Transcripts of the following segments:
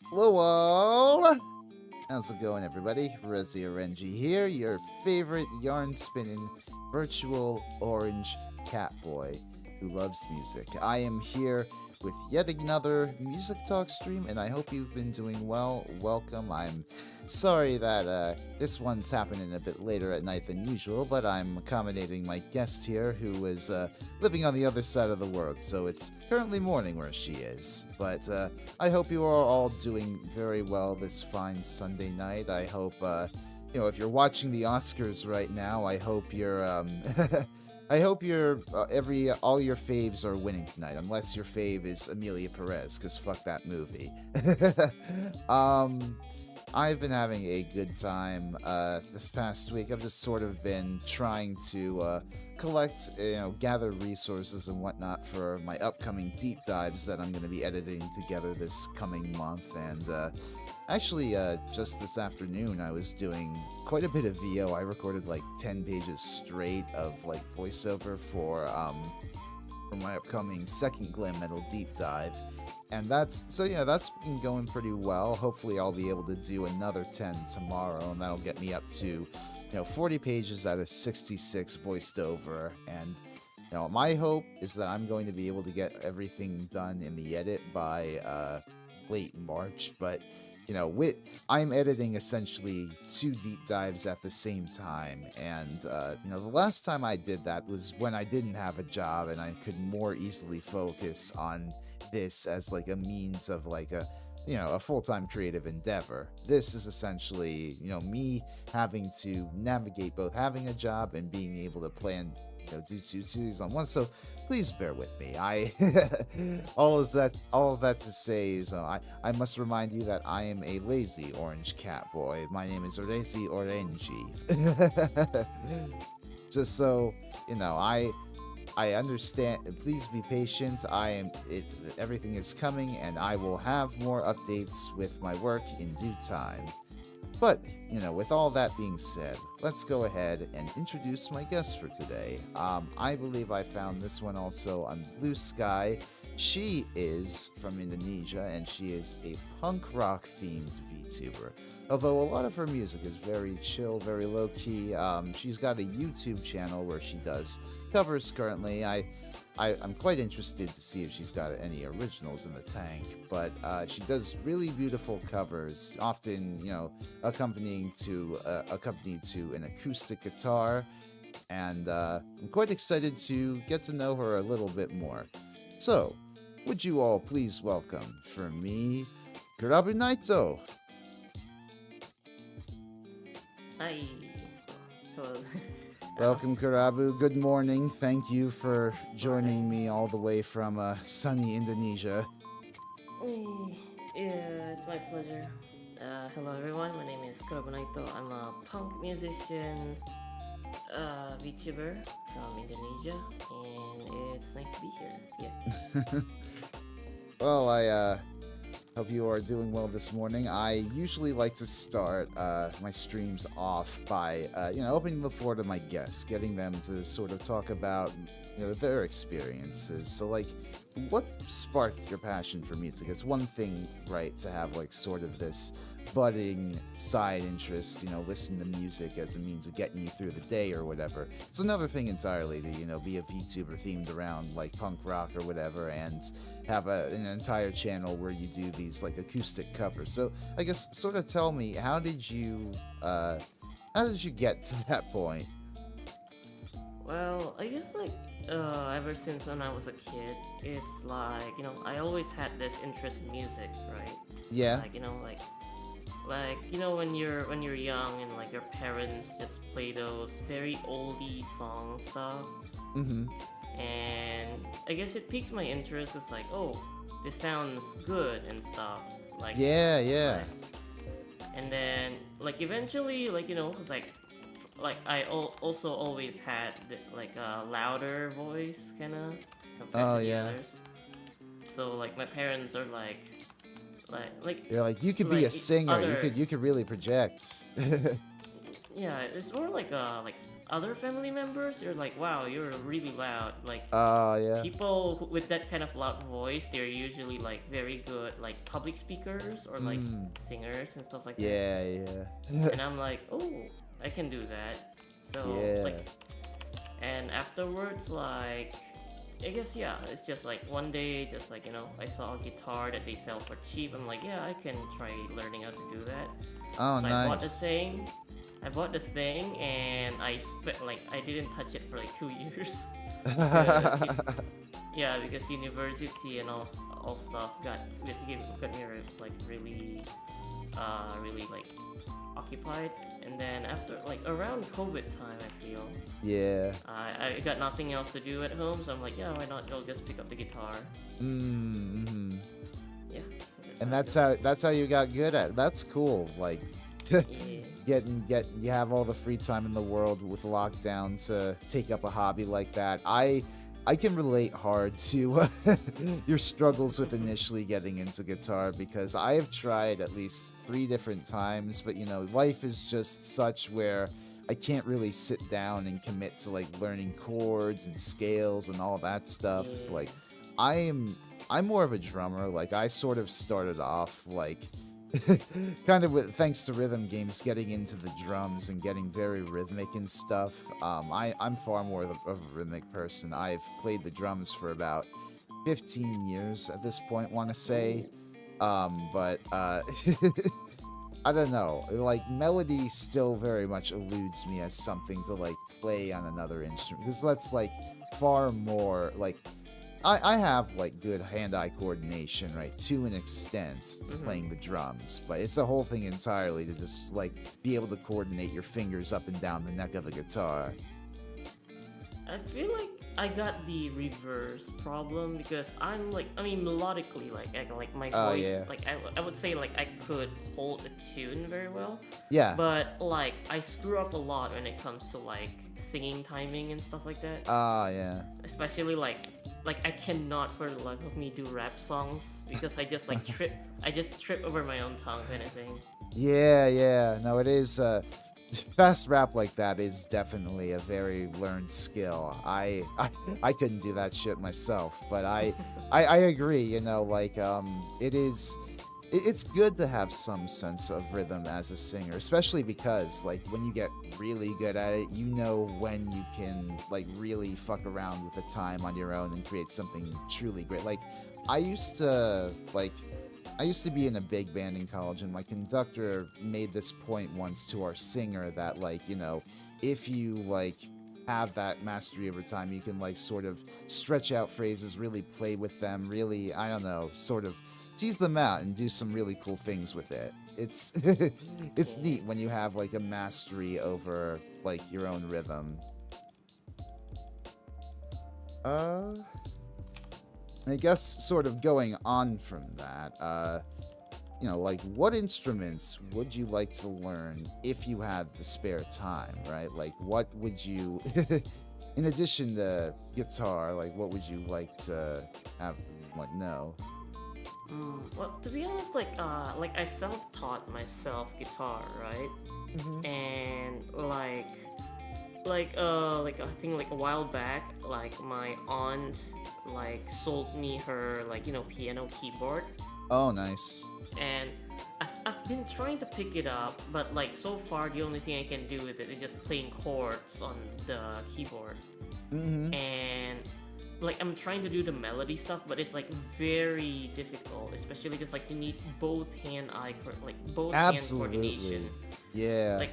Hello all! How's it going, everybody? Rezi Renji here, your favorite yarn spinning virtual orange cat boy who loves music. I am here with yet another music talk stream, and I hope you've been doing well. Welcome. I'm sorry that this one's happening a bit later at night than usual, but I'm accommodating my guest here who is living on the other side of the world, so it's currently morning where she is. But I hope you are all doing very well this fine Sunday night. I hope, if you're watching the Oscars right now, I hope you're, I hope all your faves are winning tonight, unless your fave is Amelia Perez, because fuck that movie. I've been having a good time this past week. I've just sort of been trying to collect, gather resources and whatnot for my upcoming deep dives that I'm going to be editing together this coming month. And actually, just this afternoon, I was doing quite a bit of VO. I recorded like 10 pages straight of like voiceover for my upcoming second Glam Metal deep dive. And that's been going pretty well. Hopefully I'll be able to do another 10 tomorrow, and that'll get me up to 40 pages out of 66 voiced over. And my hope is that I'm going to be able to get everything done in the edit by late March. But I'm editing essentially 2 deep dives at the same time, and the last time I did that was when I didn't have a job and I could more easily focus on this as like a means of like a full-time creative endeavor. This is essentially me having to navigate both having a job and being able to plan do 2 series on one. So please bear with me. All of that to say is I must remind you that I am a lazy orange cat boy. My name is Rezi Orenji. Just so I understand. Please be patient. Everything is coming, and I will have more updates with my work in due time. But, with all that being said, let's go ahead and introduce my guest for today. I believe I found this one also on Blue Sky. She is from Indonesia, and she is a punk rock themed VTuber. Although a lot of her music is very chill, very low key. She's got a YouTube channel where she does covers currently. I'm quite interested to see if she's got any originals in the tank, but she does really beautiful covers, often accompanied to an acoustic guitar, and I'm quite excited to get to know her a little bit more. So, would you all please welcome, for me, Kurabu Naito. Hi. Hello. Welcome, Kurabu. Good morning. Thank you for joining me all the way from sunny Indonesia. Yeah, it's my pleasure. Hello everyone, my name is Kurabu Naito. I'm a punk musician, VTuber from Indonesia, and it's nice to be here. Yeah. Well, I hope you are doing well this morning. I usually like to start my streams off by, opening the floor to my guests, getting them to sort of talk about, their experiences. So, like, what sparked your passion for music? It's one thing, right, to have, like, sort of this budding side interest, listen to music as a means of getting you through the day or whatever. It's another thing entirely to, be a VTuber themed around, like, punk rock or whatever, and have an entire channel where you do these like acoustic covers. So I guess sort of tell me, how did you get to that point? Well, I guess ever since when I was a kid, it's like I always had this interest in music, right? Yeah. When you're young and like your parents just play those very oldie song stuff. Mm-hmm. And I guess it piqued my interest. It's like, oh, this sounds good and stuff. Yeah. And then eventually cause also always had a louder voice kind of compared to the others. So my parents are You're like, you could be a singer. Other... You could really project. yeah, it's more like other family members. They're like, wow, you're really loud. Like Yeah. people with that kind of loud voice, they're usually like very good, like public speakers or like singers and stuff like that. Yeah, yeah. And I'm like, oh, I can do that. So Yeah. like, and afterwards, like, I guess yeah, it's just like one day, just like I saw a guitar that they sell for cheap. I'm like, yeah, I can try learning how to do that. Oh, So nice. I bought the thing. I bought the thing and I spent like I didn't touch it for like 2 years. Yeah, because university and all stuff got me like really like occupied. And then after like around COVID time, I feel Yeah. I got nothing else to do at home, so I'm like, yeah, why not? I'll just pick up the guitar. Mm-hmm. Yeah. And that's how you got good at it. That's cool. Like Yeah. you have all the free time in the world with lockdown to take up a hobby like that. I can relate hard to your struggles with initially getting into guitar, because I have tried at least 3 different times, but life is just such where I can't really sit down and commit to like learning chords and scales and all that stuff. Yeah. Like I'm more of a drummer. Like I sort of started off like kind of with thanks to rhythm games, getting into the drums and getting very rhythmic and stuff. I'm far more of a rhythmic person. I've played the drums for about 15 years at this point, want to say. But I don't know, like melody still very much eludes me as something to like play on another instrument, because that's like far more like I have like good hand-eye coordination, right, to an extent, playing the drums, but it's a whole thing entirely to just like be able to coordinate your fingers up and down the neck of a guitar. I feel like I got the reverse problem because I'm like, I mean, melodically, like my voice, yeah. like I would say like I could hold a tune very well. Yeah. But like I screw up a lot when it comes to like singing timing and stuff like that. Yeah. Especially like I cannot for the life of me do rap songs because I just like trip over my own tongue kind of thing. Yeah. No, it is. Fast rap like that is definitely a very learned skill. I couldn't do that shit myself, but I agree. Like it's good to have some sense of rhythm as a singer, especially because like when you get really good at it, you know when you can like really fuck around with the time on your own and create something truly great. Like I used to be in a big band in college, and my conductor made this point once to our singer that like, if you like have that mastery over time, you can like sort of stretch out phrases, really play with them, really, I don't know, sort of tease them out and do some really cool things with it. It's it's neat when you have like a mastery over like your own rhythm. I guess sort of going on from that, like what instruments would you like to learn if you had the spare time, right? Like what would you, in addition to guitar, like what would you like to have, like, know? Well, to be honest, like I self-taught myself guitar, right? And like I think like a while back, like my aunt like sold me her like piano keyboard. Oh, nice. And I've been trying to pick it up, but like so far the only thing I can do with it is just playing chords on the keyboard. And like I'm trying to do the melody stuff, but it's like very difficult, especially because like you need both hand coordination. Yeah. Like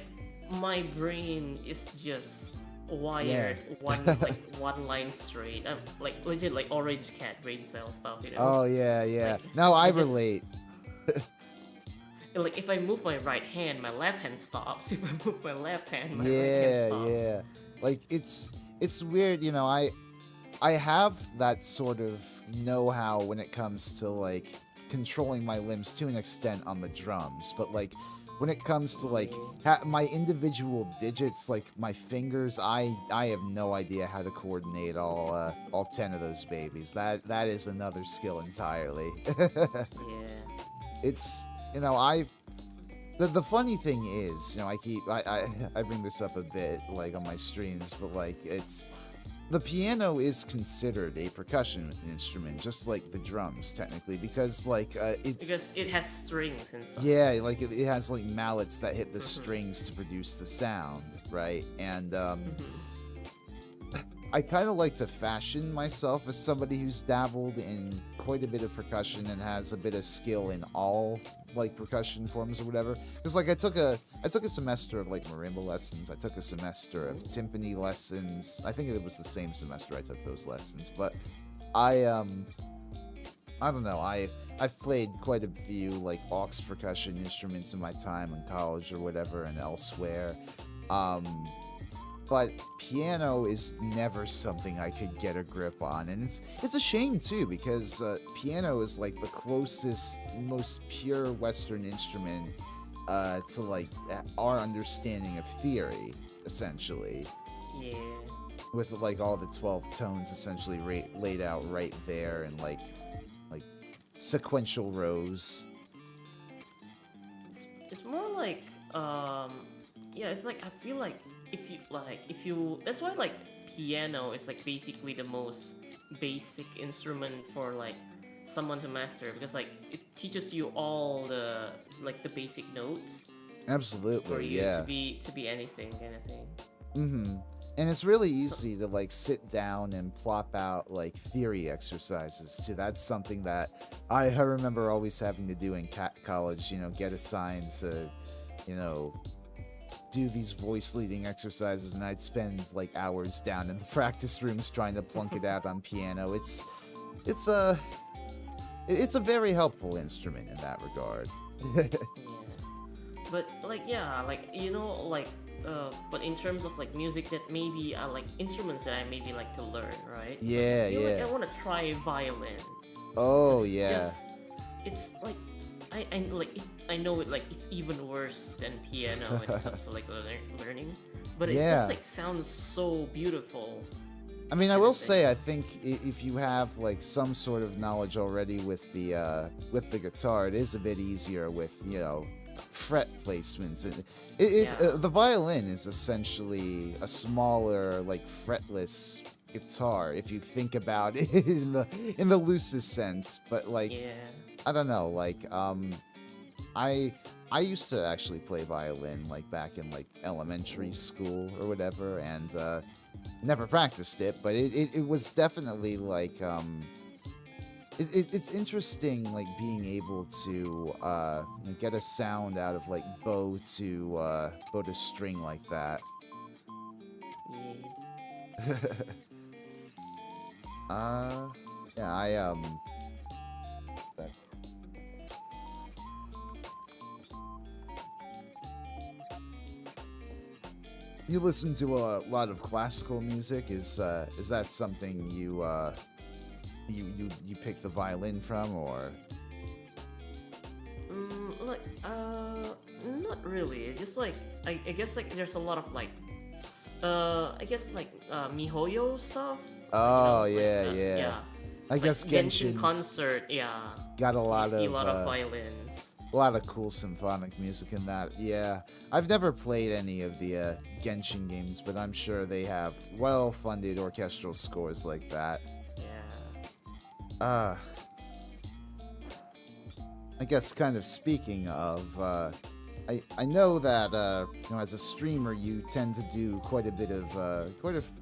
my brain is just wired one line straight. I'm like legit like orange cat brain cell stuff, Oh yeah. Like, no, I relate. Like if I move my right hand, my left hand stops. If I move my left hand, my right hand stops. Yeah. Like it's weird, I have that sort of know-how when it comes to like controlling my limbs to an extent on the drums, but like when it comes to like my individual digits, like my fingers, I have no idea how to coordinate all 10 of those babies. That is another skill entirely. Yeah. It's The funny thing is, I bring this up a bit like on my streams, but like it's the piano is considered a percussion instrument, just like the drums technically, because like it's Because it has strings inside. yeah, like it has like mallets that hit the strings to produce the sound, right? And I kind of like to fashion myself as somebody who's dabbled in quite a bit of percussion and has a bit of skill in all like percussion forms or whatever. Because like I took a semester of like marimba lessons. I took a semester of timpani lessons. I think it was the same semester I took those lessons. But I don't know. I've played quite a few like aux percussion instruments in my time in college or whatever and elsewhere. But piano is never something I could get a grip on, and it's a shame too, because piano is like the closest, most pure Western instrument to like our understanding of theory, essentially. Yeah. With like all the 12 tones essentially laid out right there, and like sequential rows. It's more like yeah, it's like I feel like if you that's why like piano is like basically the most basic instrument for like someone to master, because like it teaches you all the like the basic notes Absolutely, for you yeah. to be anything kind of thing. Mm-hmm. And it's really easy to like sit down and plop out like theory exercises too. That's something that I remember always having to do in college, get assigned to, do these voice leading exercises, and I'd spend like hours down in the practice rooms trying to plunk it out on piano. It's a very helpful instrument in that regard. Yeah. But like yeah, like but in terms of like music that maybe are like instruments that I maybe like to learn, right? Yeah, I feel yeah. like I want to try violin. Oh, It's yeah. just, it's like I know it like it's even worse than piano when it comes to like learning, but it Yeah. just like sounds so beautiful. I mean, I kind will of thing. say, I think if you have like some sort of knowledge already with the guitar, it is a bit easier with fret placements. It is Yeah. the violin is essentially a smaller, like fretless guitar if you think about it in the loosest sense. But like, Yeah. I don't know, like I used to actually play violin like back in like elementary school or whatever, and never practiced it, but it was definitely like it's interesting like being able to get a sound out of like bow to string like that. Yeah. Yeah, I You listen to a lot of classical music. Is that something you pick the violin from, or? Like not really. It's just like I guess like there's a lot of like I guess like mihoyo stuff. Oh, Like, yeah. yeah. I guess Genshin Genshin's concert, yeah. got a You lot see of a lot of violins. a lot of cool symphonic music in that. Yeah, I've never played any of the Genshin games, but I'm sure they have well-funded orchestral scores like that. Yeah. I guess kind of speaking of, I know that as a streamer you tend to do quite a bit of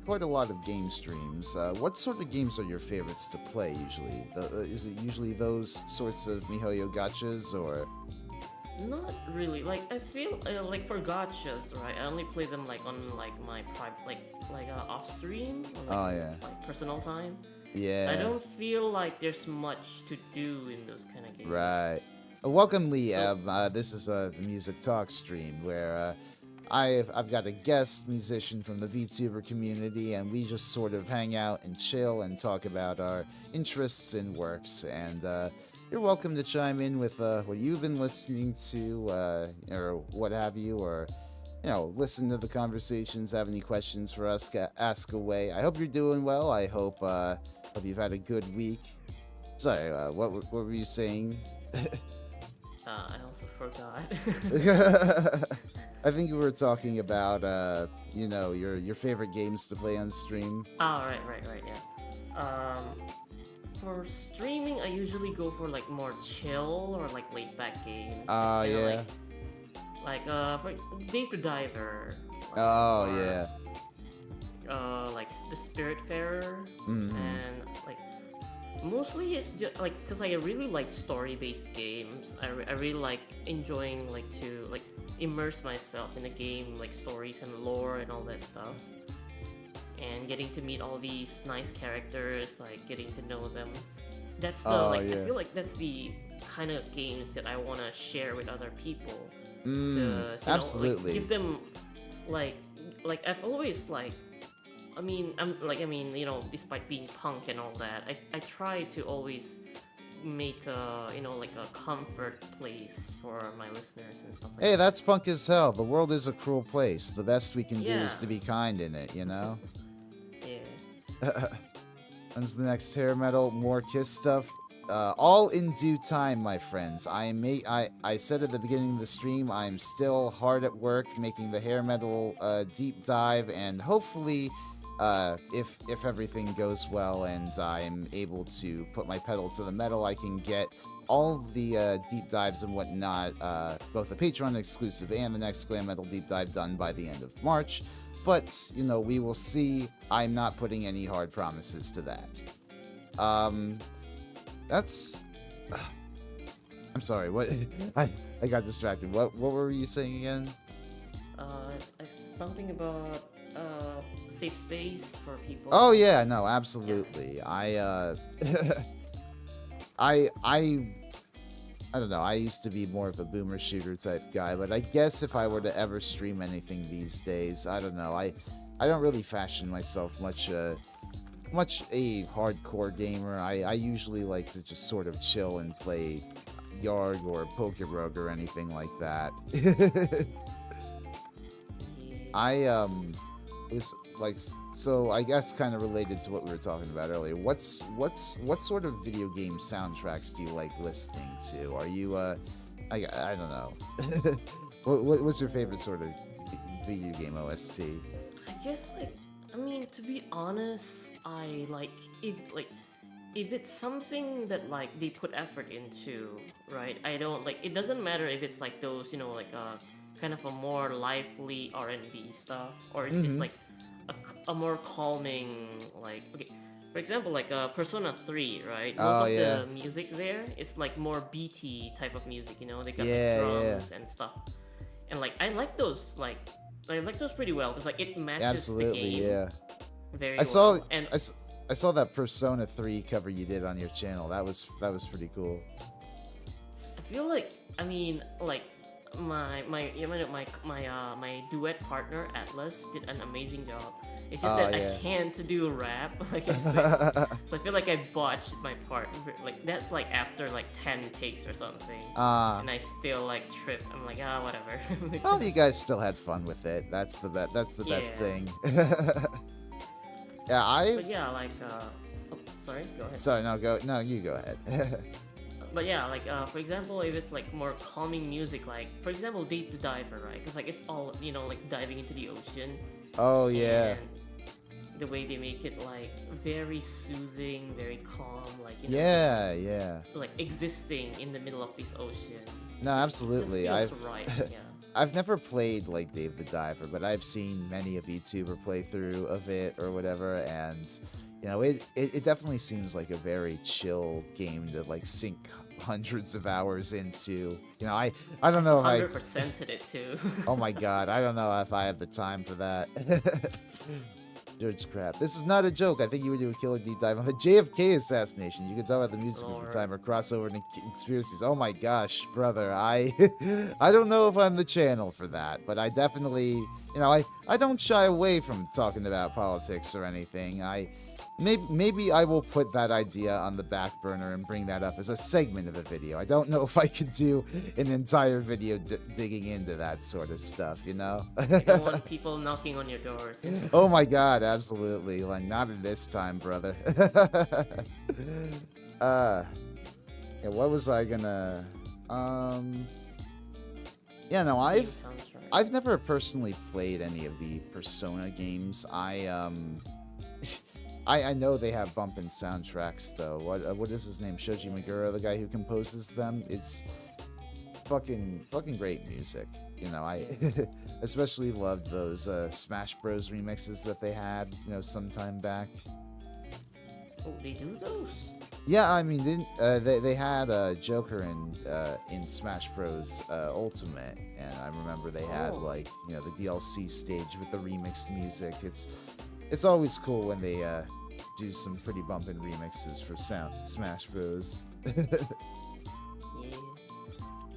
quite a lot of game streams. What sort of games are your favorites to play usually? Is it usually those sorts of mihoyo gachas, or? Not really. Like I feel like for gachas, right? I only play them like on like my private like off stream, or, like, Oh, yeah. like personal time. Yeah. I don't feel like there's much to do in those kind of games. Right. Welcome, Liam. This is the Music Talk stream where I've got a guest musician from the Vtuber community, and we just sort of hang out and chill and talk about our interests and works. And you're welcome to chime in with what you've been listening to, or what have you, or listen to the conversations. Have any questions for us? Ask away. I hope you're doing well. I hope you've had a good week. Sorry, what were you saying? I also forgot. I think we were talking about, your favorite games to play on stream. Oh, right, yeah. For streaming, I usually go for like more chill or like laid back games. Yeah. For Dave the Diver. Oh, or, yeah. Like the Spiritfarer, Mm-hmm. and like mostly it's just like because I really like story-based games. I really like enjoying like to like immerse myself in the game, like stories and lore and all that stuff, and getting to meet all these nice characters, like getting to know them. That's the I feel like that's the kind of games that I want to share with other people. Absolutely. Give them like I've always despite being punk and all that, I try to always make a comfort place for my listeners and stuff like Hey, that. that's punk as hell. The world is a cruel place. The best we can do is Yeah. to be kind in it, you know? Yeah. When's the next hair metal? More Kiss stuff? All in due time, my friends. I said at the beginning of the stream, I'm still hard at work making the hair metal deep dive, and hopefully, if everything goes well and I'm able to put my pedal to the metal, I can get all of the deep dives and whatnot, both the Patreon exclusive and the next Glam Metal deep dive done by the end of March. But, we will see. I'm not putting any hard promises to that. That's... I'm sorry, what? I got distracted. What were you saying again? Something about safe space for people. Oh yeah, no, absolutely. Yeah. I don't know. I used to be more of a boomer shooter type guy, but I guess if I were to ever stream anything these days, I don't know. I don't really fashion myself much a hardcore gamer. I usually like to just sort of chill and play Yarg or Pokerug or anything like that. I was like, so I guess kind of related to what we were talking about earlier. What sort of video game soundtracks do you like listening to? Are you I don't know. What's your favorite sort of video game OST? I guess to be honest, I if it's something that they put effort into, right? I don't it doesn't matter if it's those, kind of a more lively R&B stuff, or it's just a more calming, okay, for example, Persona 3, right? Most of the music there is more BT type of music, they got drums and stuff, and I like those I like those pretty well because it matches the game very well. And I saw that Persona 3 cover you did on your channel. That was pretty cool. I feel my duet partner Atlas did an amazing job. It's just that I can't do rap like I said. So I feel like I botched my part. That's after 10 takes or something. And I still trip. I'm whatever. Well, you guys still had fun with it. That's the best thing. Yeah, But yeah, sorry, go ahead. Sorry, no, you go ahead. But yeah, for example, if it's more calming music, for example, Dave the Diver, right? Because it's all diving into the ocean. Oh yeah. And the way they make it very soothing, very calm, yeah. Existing in the middle of this ocean. No, absolutely. Just feels right. Yeah. I've never played Dave the Diver, but I've seen many a VTuber playthrough of it or whatever, and it definitely seems like a very chill game to sink hundreds of hours into. I don't know if 100%ed it too. Oh my god, I don't know if I have the time for that. George crap. This is not a joke. I think you would do a killer deep dive on the JFK assassination. You could talk about the music at the time or crossover and conspiracies. Oh my gosh, brother. I don't know if I'm the channel for that, but I definitely, I don't shy away from talking about politics or anything. Maybe I will put that idea on the back burner and bring that up as a segment of a video. I don't know if I could do an entire video digging into that sort of stuff, You don't want people knocking on your doors. Oh my god, absolutely. Not at this time, brother. What was I gonna... Um, yeah, no, Game soundtrack. I've never personally played any of the Persona games. I know they have bumpin' soundtracks though. What is his name? Shoji Meguro, the guy who composes them. It's fucking great music. You know, I especially loved those Smash Bros remixes that they had, you know, some time back. Oh, they do those? Yeah, I mean, they had Joker in Smash Bros. Ultimate, and I remember they had like, you know, the DLC stage with the remixed music. It's always cool when they do some pretty bumpin' remixes for Smash Bros. Yeah.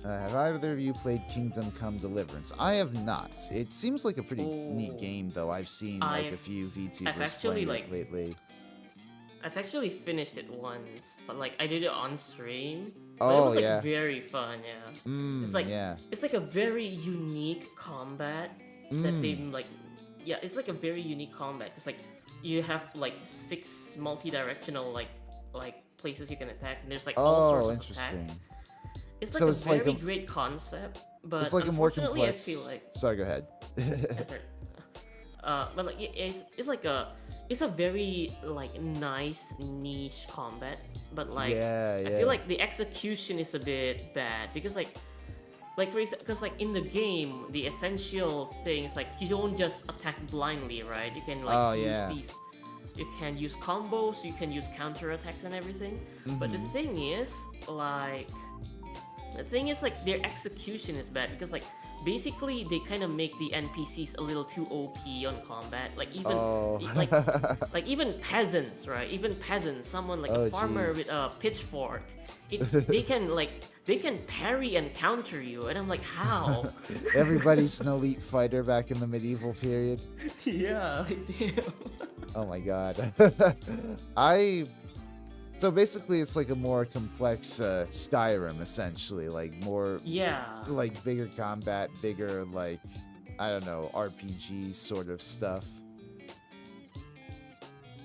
Have either of you played Kingdom Come Deliverance? I have not. It seems like a pretty neat game, though. I've seen like a few VTubers playing it lately. I've actually finished it once, but like I did it on stream. Oh, but it was like yeah. very fun, yeah. It's like a very unique combat that they like. Yeah, it's like a very unique combat. It's like you have like 6 multi-directional like places you can attack, and there's like all sorts of interesting. attack. It's like a very great concept, but it's like a more complex. I feel like. Sorry, go ahead. But like it's a very like nice niche combat, but like I feel like the execution is a bit bad because because like in the game the essential thing is like you don't just attack blindly, right? You can like you can use combos, you can use counter attacks and everything. But the thing is like their execution is bad because like basically they kind of make the NPCs a little too OP on combat. Like even like even peasants, right? Even peasants, someone like a farmer with a pitchfork, they can parry and counter you, and I'm like, how? Everybody's an elite fighter back in the medieval period. Yeah, damn. Oh my god. So basically, it's like a more complex Skyrim, essentially, like more, like bigger combat, bigger like, I don't know, RPG sort of stuff.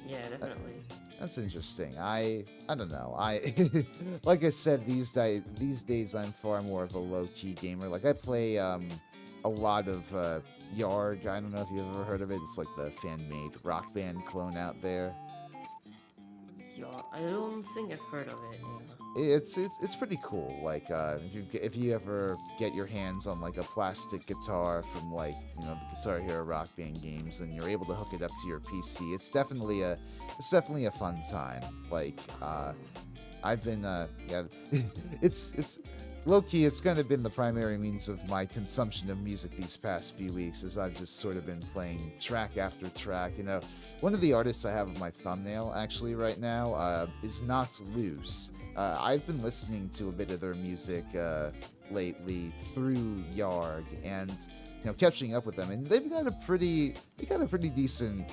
Yeah, definitely. That's interesting. I don't know. Like I said, these days I'm far more of a low key gamer. Like I play a lot of Yarg. I don't know if you've ever heard of it. It's like the fan made rock band clone out there. I don't think I've heard of it. Yeah. It's pretty cool. Like if you ever get your hands on like a plastic guitar from like, you know, the Guitar Hero Rock Band games, and you're able to hook it up to your PC, it's definitely a fun time. Like I've been it's low-key, it's kind of been the primary means of my consumption of music these past few weeks, as I've just sort of been playing track after track. You know, one of the artists I have on my thumbnail actually right now is Not Loose. I've been listening to a bit of their music lately through Yarg, and you know, catching up with them, and they've got a pretty decent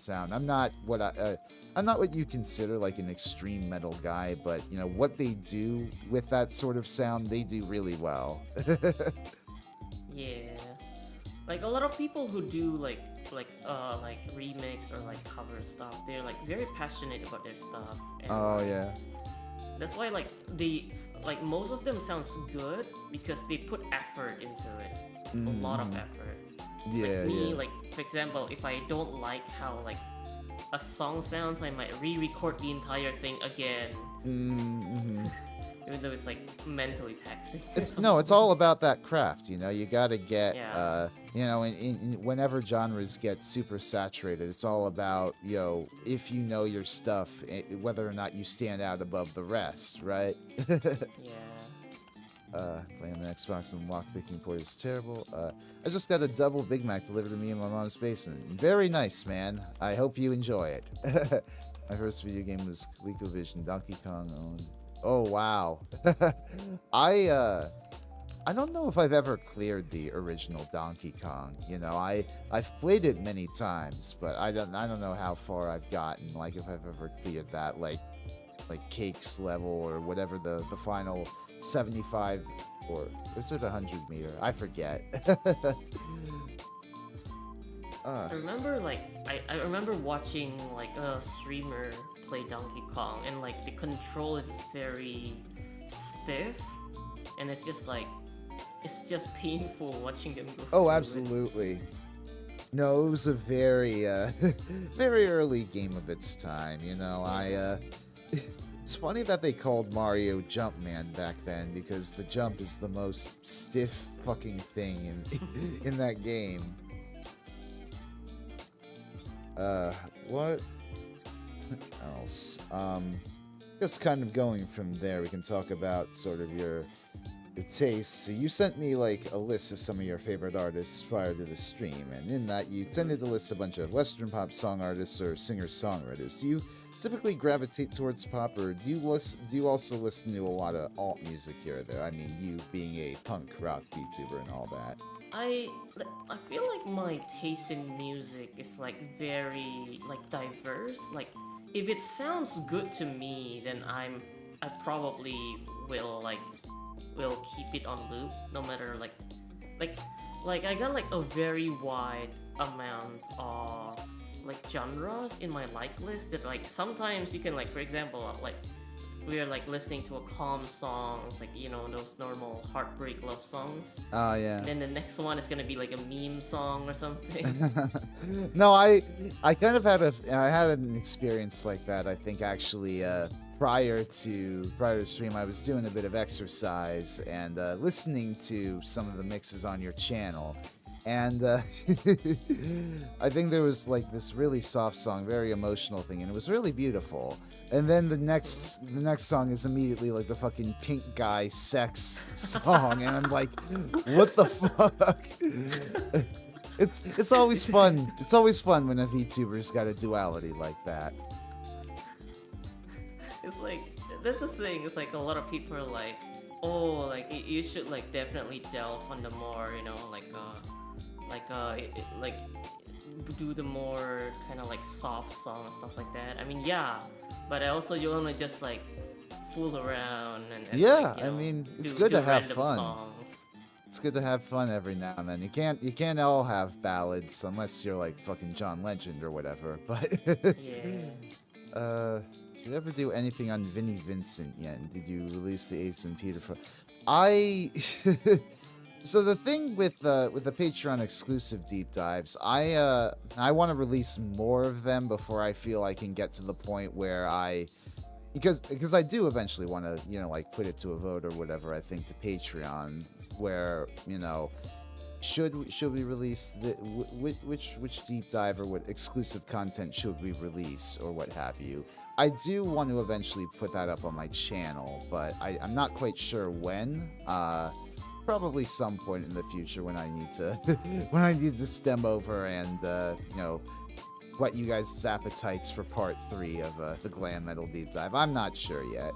sound. I'm not what you consider like an extreme metal guy, but you know what they do with that sort of sound, they do really well. Yeah, like a lot of people who do like remix or like cover stuff, they're like very passionate about their stuff. And, yeah. That's why like most of them sounds good because they put effort into it, a lot of effort. Yeah, like me, like for example, if I don't like how like a song sounds, I might re-record the entire thing again. Even though it's like mentally taxing. It's all about that craft, you know. You gotta get, you know, in whenever genres get super saturated, it's all about, you know, if you know your stuff, whether or not you stand out above the rest, right? Playing on the Xbox and lockpicking port is terrible. I just got a double Big Mac delivered to me in my mom's basement. Very nice, man. I hope you enjoy it. My first video game was ColecoVision, Donkey Kong owned. Oh wow. I don't know if I've ever cleared the original Donkey Kong. You know, I've played it many times, but I don't know how far I've gotten. Like if I've ever cleared that like Cake's level or whatever the final 75, or is it 100 meter? I forget. I remember I remember watching like a streamer play Donkey Kong, and like the control is very stiff, and it's just painful watching them go Oh, through it. absolutely. No, it was a very, very early game of its time. It's funny that they called Mario Jumpman back then because the jump is the most stiff fucking thing in that game. What else? Just kind of going from there, we can talk about sort of your tastes. So you sent me like a list of some of your favorite artists prior to the stream, and in that you tended to list a bunch of Western pop song artists or singer-songwriters. Do you typically gravitate towards pop, or do you also listen to a lot of alt music here or there? I mean, you being a punk rock VTuber and all that. I feel like my taste in music is like very like diverse. Like if it sounds good to me, then I probably will keep it on loop no matter like I got like a very wide amount of like genres in my like list that like sometimes you can like, for example, like we're like listening to a calm song, like those normal heartbreak love songs. Oh yeah. And then the next one is gonna be like a meme song or something. No, I kind of had an experience like that. I think actually prior to stream, I was doing a bit of exercise and listening to some of the mixes on your channel. And I think there was like this really soft song, very emotional thing, and it was really beautiful. And then the next song is immediately like the fucking pink guy sex song, and I'm like, what the fuck? It's always fun. It's always fun when a VTuber's got a duality like that. It's like that's the thing. It's like a lot of people are like, oh, like you should like definitely delve on the more, like do the more kind of like soft song and stuff like that. I mean, yeah, but I also you want to just like fool around and yeah, like, I mean, it's do good to random have fun. songs. It's good to have fun every now and then. You can't all have ballads unless you're like fucking John Legend or whatever. But Yeah. did you ever do anything on Vinnie Vincent yet? And did you release the Ace and Peter? So the thing with the Patreon exclusive deep dives, I want to release more of them before I feel I can get to the point where because I do eventually want to like put it to a vote or whatever. I think to Patreon where should we release which deep dive or what exclusive content should we release or what have you. I do want to eventually put that up on my channel, but I'm not quite sure when. Probably some point in the future when I need to stem over and whet you guys' appetites for part 3 of the glam metal deep dive. I'm not sure yet.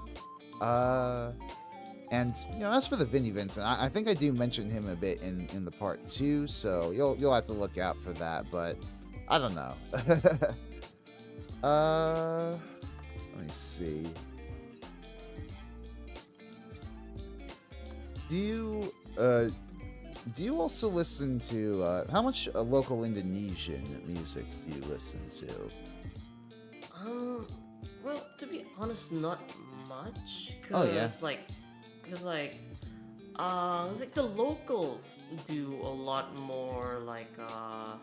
And as for the Vinnie Vincent, I think I do mention him a bit in the part 2, so you'll have to look out for that. But I don't know. Let me see. Do you also listen to how much local Indonesian music do you listen to? Well, to be honest, not much. Oh yeah. Because the locals do a lot more like I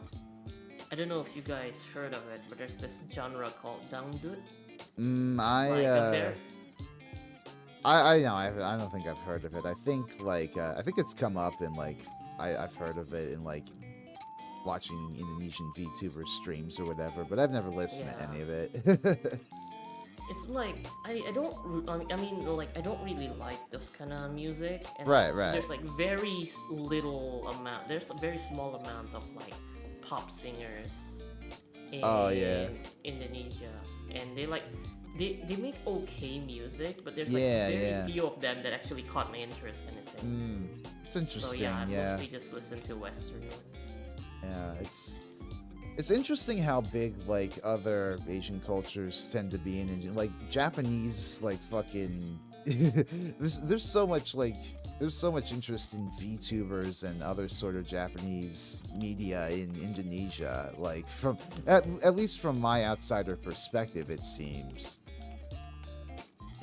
don't know if you guys heard of it, but there's this genre called dangdut. I know. I don't think I've heard of it. I think it's come up in I've heard of it in watching Indonesian VTuber streams or whatever, but I've never listened to any of it. It's like I don't really like this kind of music. And right. There's very little amount. There's a very small amount of pop singers in Indonesia, and they make okay music, but there's very few of them that actually caught my interest kind of thing. It's interesting. So I mostly just listen to Western ones. Yeah, it's interesting how big other Asian cultures tend to be in Indian, Japanese fucking there's so much interest in VTubers and other sort of Japanese media in Indonesia, from at least from my outsider perspective, it seems.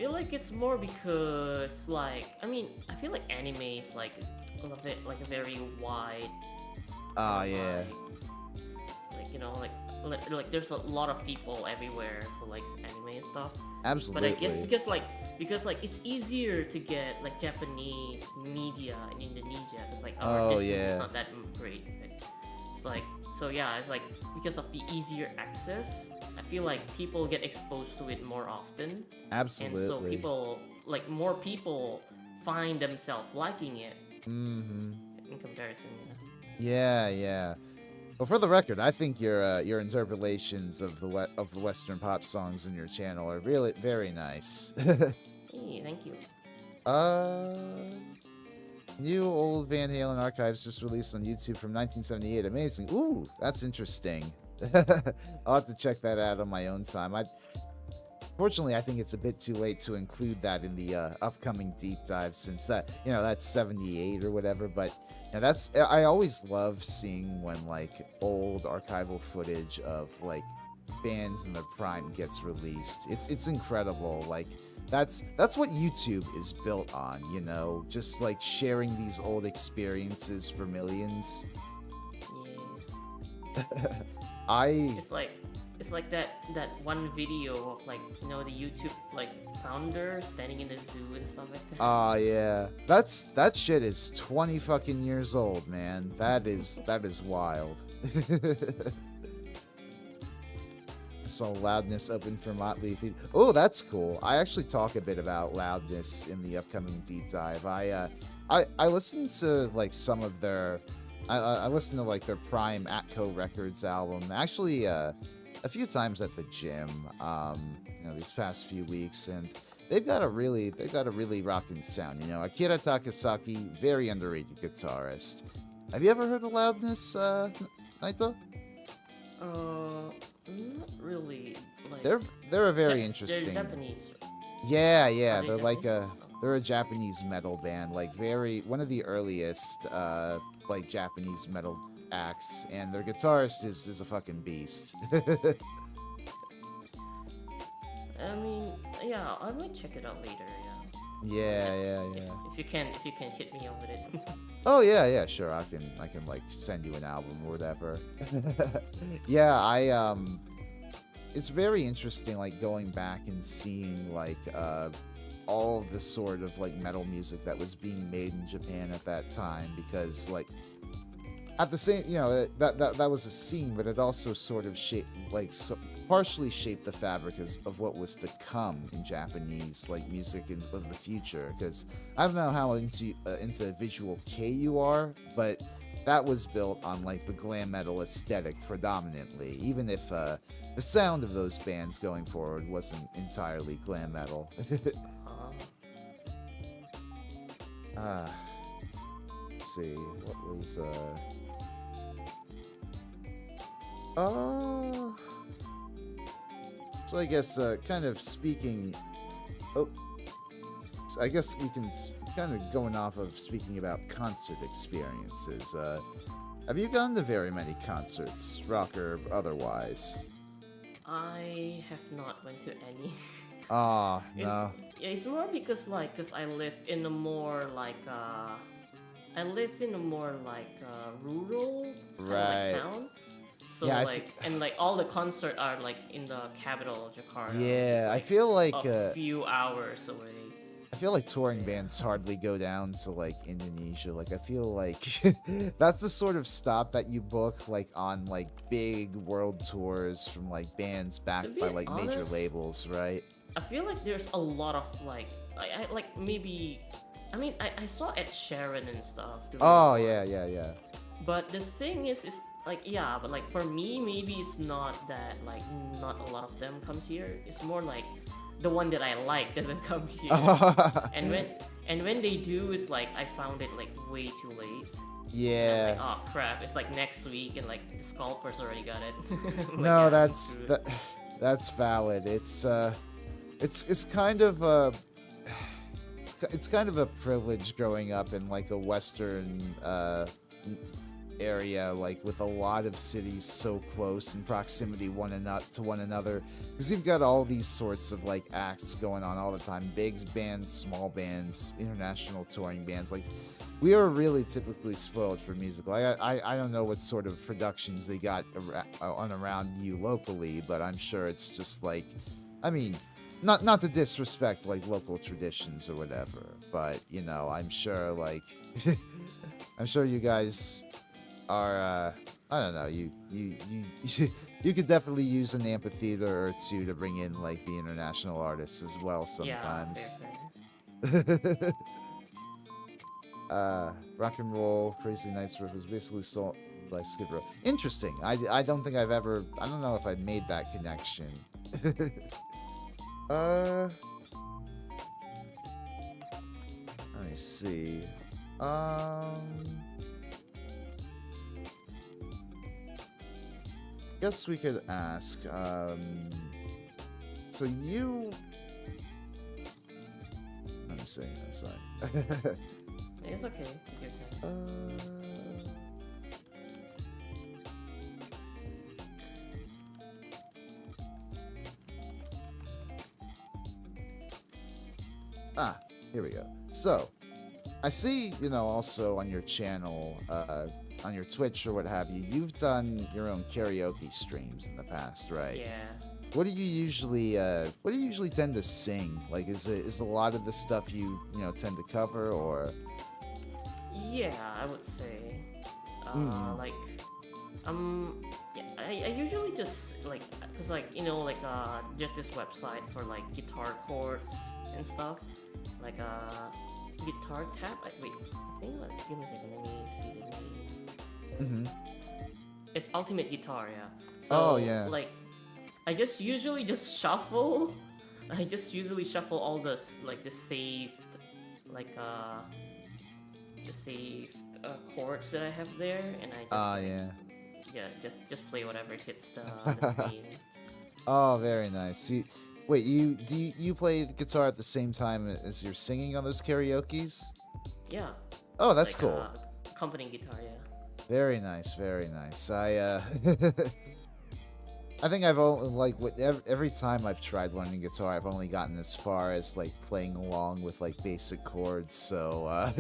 feel like it's more because like I mean I feel like anime is like a very wide. Yeah. Like like there's a lot of people everywhere who likes anime and stuff. Absolutely. But I guess because like it's easier to get like Japanese media in Indonesia because like our distance is not that great. It's like so yeah, it's like because of the easier access, I feel like people get exposed to it more often. Absolutely. And so more people find themselves liking it. Mm-hmm. In comparison, Yeah. Well, for the record, I think your interpolations of the Western pop songs in your channel are really very nice. Hey, thank you. New old Van Halen archives just released on YouTube from 1978. Amazing. Ooh, that's interesting. I'll have to check that out on my own time. Fortunately, I think it's a bit too late to include that in the upcoming deep dive since that's 78 or whatever. But I always love seeing when like old archival footage of like bands in their prime gets released. It's incredible. Like that's what YouTube is built on, just like sharing these old experiences for millions. Yeah. It's like that one video of like the YouTube like founder standing in the zoo and stuff like that. Yeah. That shit is 20 fucking years old, man. That is wild. So Loudness open for Motley Feed. Oh, that's cool. I actually talk a bit about Loudness in the upcoming deep dive. I listened to like some of their I listened to like their Prime Atco Records album. Actually a few times at the gym, these past few weeks, and they've got a really rocking sound. Akira Takasaki, very underrated guitarist. Have you ever heard of Loudness, Naito? Not really. Like they're a very interesting. They're Japanese. Yeah, they're Japanese? like they're a Japanese metal band, like one of the earliest like Japanese metal acts, and their guitarist is a fucking beast. I mean, yeah, I might check it out later. Yeah. If you can hit me up with it. Oh yeah, sure. I can like send you an album or whatever. Yeah, it's very interesting like going back and seeing like all of the sort of like metal music that was being made in Japan at that time, because like at the same, that was a scene, but it also sort of partially shaped the fabric of what was to come in Japanese like music of the future. Because I don't know how into Visual K you are, but that was built on like the glam metal aesthetic predominantly, even if the sound of those bands going forward wasn't entirely glam metal. Let's see, what was so I guess kind of speaking. Oh, I guess we can kind of going off of speaking about concert experiences. Have you gone to very many concerts, rock or otherwise? I have not went to any. No. It's more because I live in a more like rural right. like town. So yeah, and like all the concerts are like in the capital, Jakarta. Yeah, like I feel like a few hours away. I feel like touring bands hardly go down to like Indonesia. Like I feel like that's the sort of stop that you book like on like big world tours from like bands backed by like honest, major labels, right? I feel like there's a lot of I saw Ed Sheeran and stuff. Oh yeah. But the thing is but like for me, maybe it's not that like not a lot of them comes here. It's more like the one that I like doesn't come here. and when they do, it's like I found it like way too late. Yeah. Like, oh crap! It's like next week, and like the scalpers already got it. Like, no, yeah, that's valid. It's kind of it's kind of a privilege growing up in like a Western area, like with a lot of cities so close in proximity to one another, because you've got all these sorts of like acts going on all the time, big bands, small bands, international touring bands. Like, we are really typically spoiled for music. Like, I don't know what sort of productions they got around you locally, but I'm sure it's just like, I mean, not to disrespect like local traditions or whatever, but you know, I'm sure like I'm sure you guys are I don't know, you you could definitely use an amphitheater or two to bring in like the international artists as well sometimes. Yeah, fair. Rock and Roll Crazy Nights riff is basically still by Skid Row. Interesting. I don't think I've ever, I don't know if I made that connection. Let me see. Guess we could ask. So you. Let me see. I'm sorry. It's okay. Here we go. So, I see, you know, also on your channel, on your Twitch or what have you, you've done your own karaoke streams in the past, right? Yeah. What do you usually tend to sing? Like, is a lot of the stuff you tend to cover, or? Yeah, I would say. Like, yeah, I usually just like, cause like just this website for like guitar chords and stuff, like guitar tab. Wait, I think like, give me a second. Let me see the name. It's Ultimate Guitar, yeah. So, oh yeah. Like, I just usually just shuffle. I just usually shuffle all the saved chords that I have there, and I just just play whatever hits the screen. Oh, very nice. Wait, you play the guitar at the same time as you're singing on those karaoke's? Yeah. Oh, that's cool. Accompanying guitar, yeah. Very nice, very nice. I think I've only every time I've tried learning guitar, I've only gotten as far as like playing along with like basic chords. So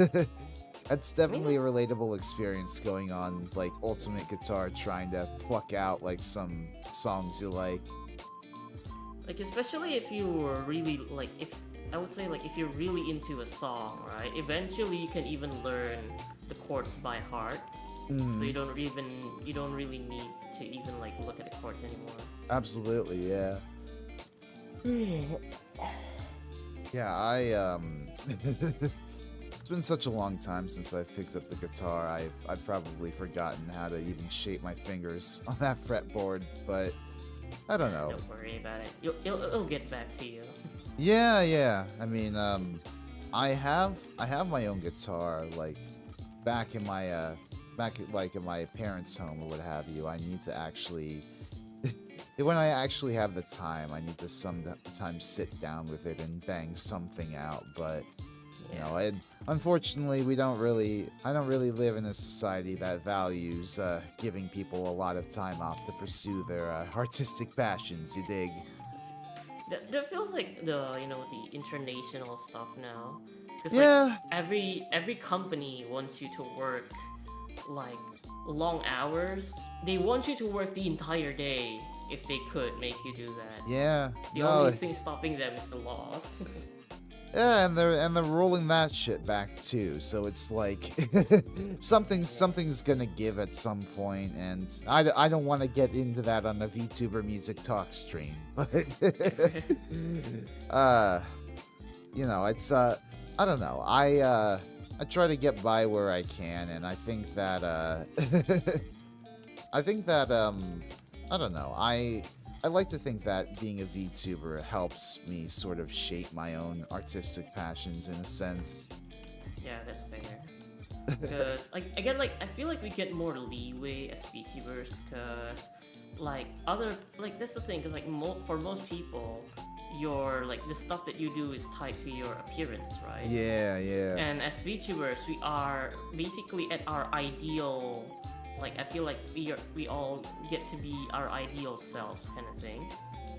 that's definitely a relatable experience going on like Ultimate Guitar, trying to pluck out like some songs you like. Like, especially if you were really like, if you're really into a song, right? Eventually, you can even learn the chords by heart. So you don't really need to even like look at the chords anymore. Absolutely, yeah. Yeah, it's been such a long time since I've picked up the guitar. I've probably forgotten how to even shape my fingers on that fretboard, but I don't know. Don't worry about it. It'll get back to you. Yeah. I mean, I have my own guitar, like back in my in my parents' home or what have you. I need to actually, when I actually have the time, I need to sometimes sit down with it and bang something out. But you know, unfortunately, I don't really live in a society that values giving people a lot of time off to pursue their artistic passions. You dig? That feels like the international stuff now, because Yeah. like every company wants you to work like long hours. They want you to work the entire day if they could make you do that. Yeah. The only thing stopping them is the law. Yeah, and they're rolling that shit back too. So it's like something's gonna give at some point, and I don't want to get into that on the Vtuber music talk stream, but you know, it's I don't know. I try to get by where I can, and I think that I don't know. I like to think that being a VTuber helps me sort of shape my own artistic passions in a sense. Yeah, that's fair. Because I feel like we get more leeway as VTubers, because that's the thing, because like for most people, your like the stuff that you do is tied to your appearance, right? Yeah. And as VTubers, we are basically at our ideal like I feel like we all get to be our ideal selves, kind of thing.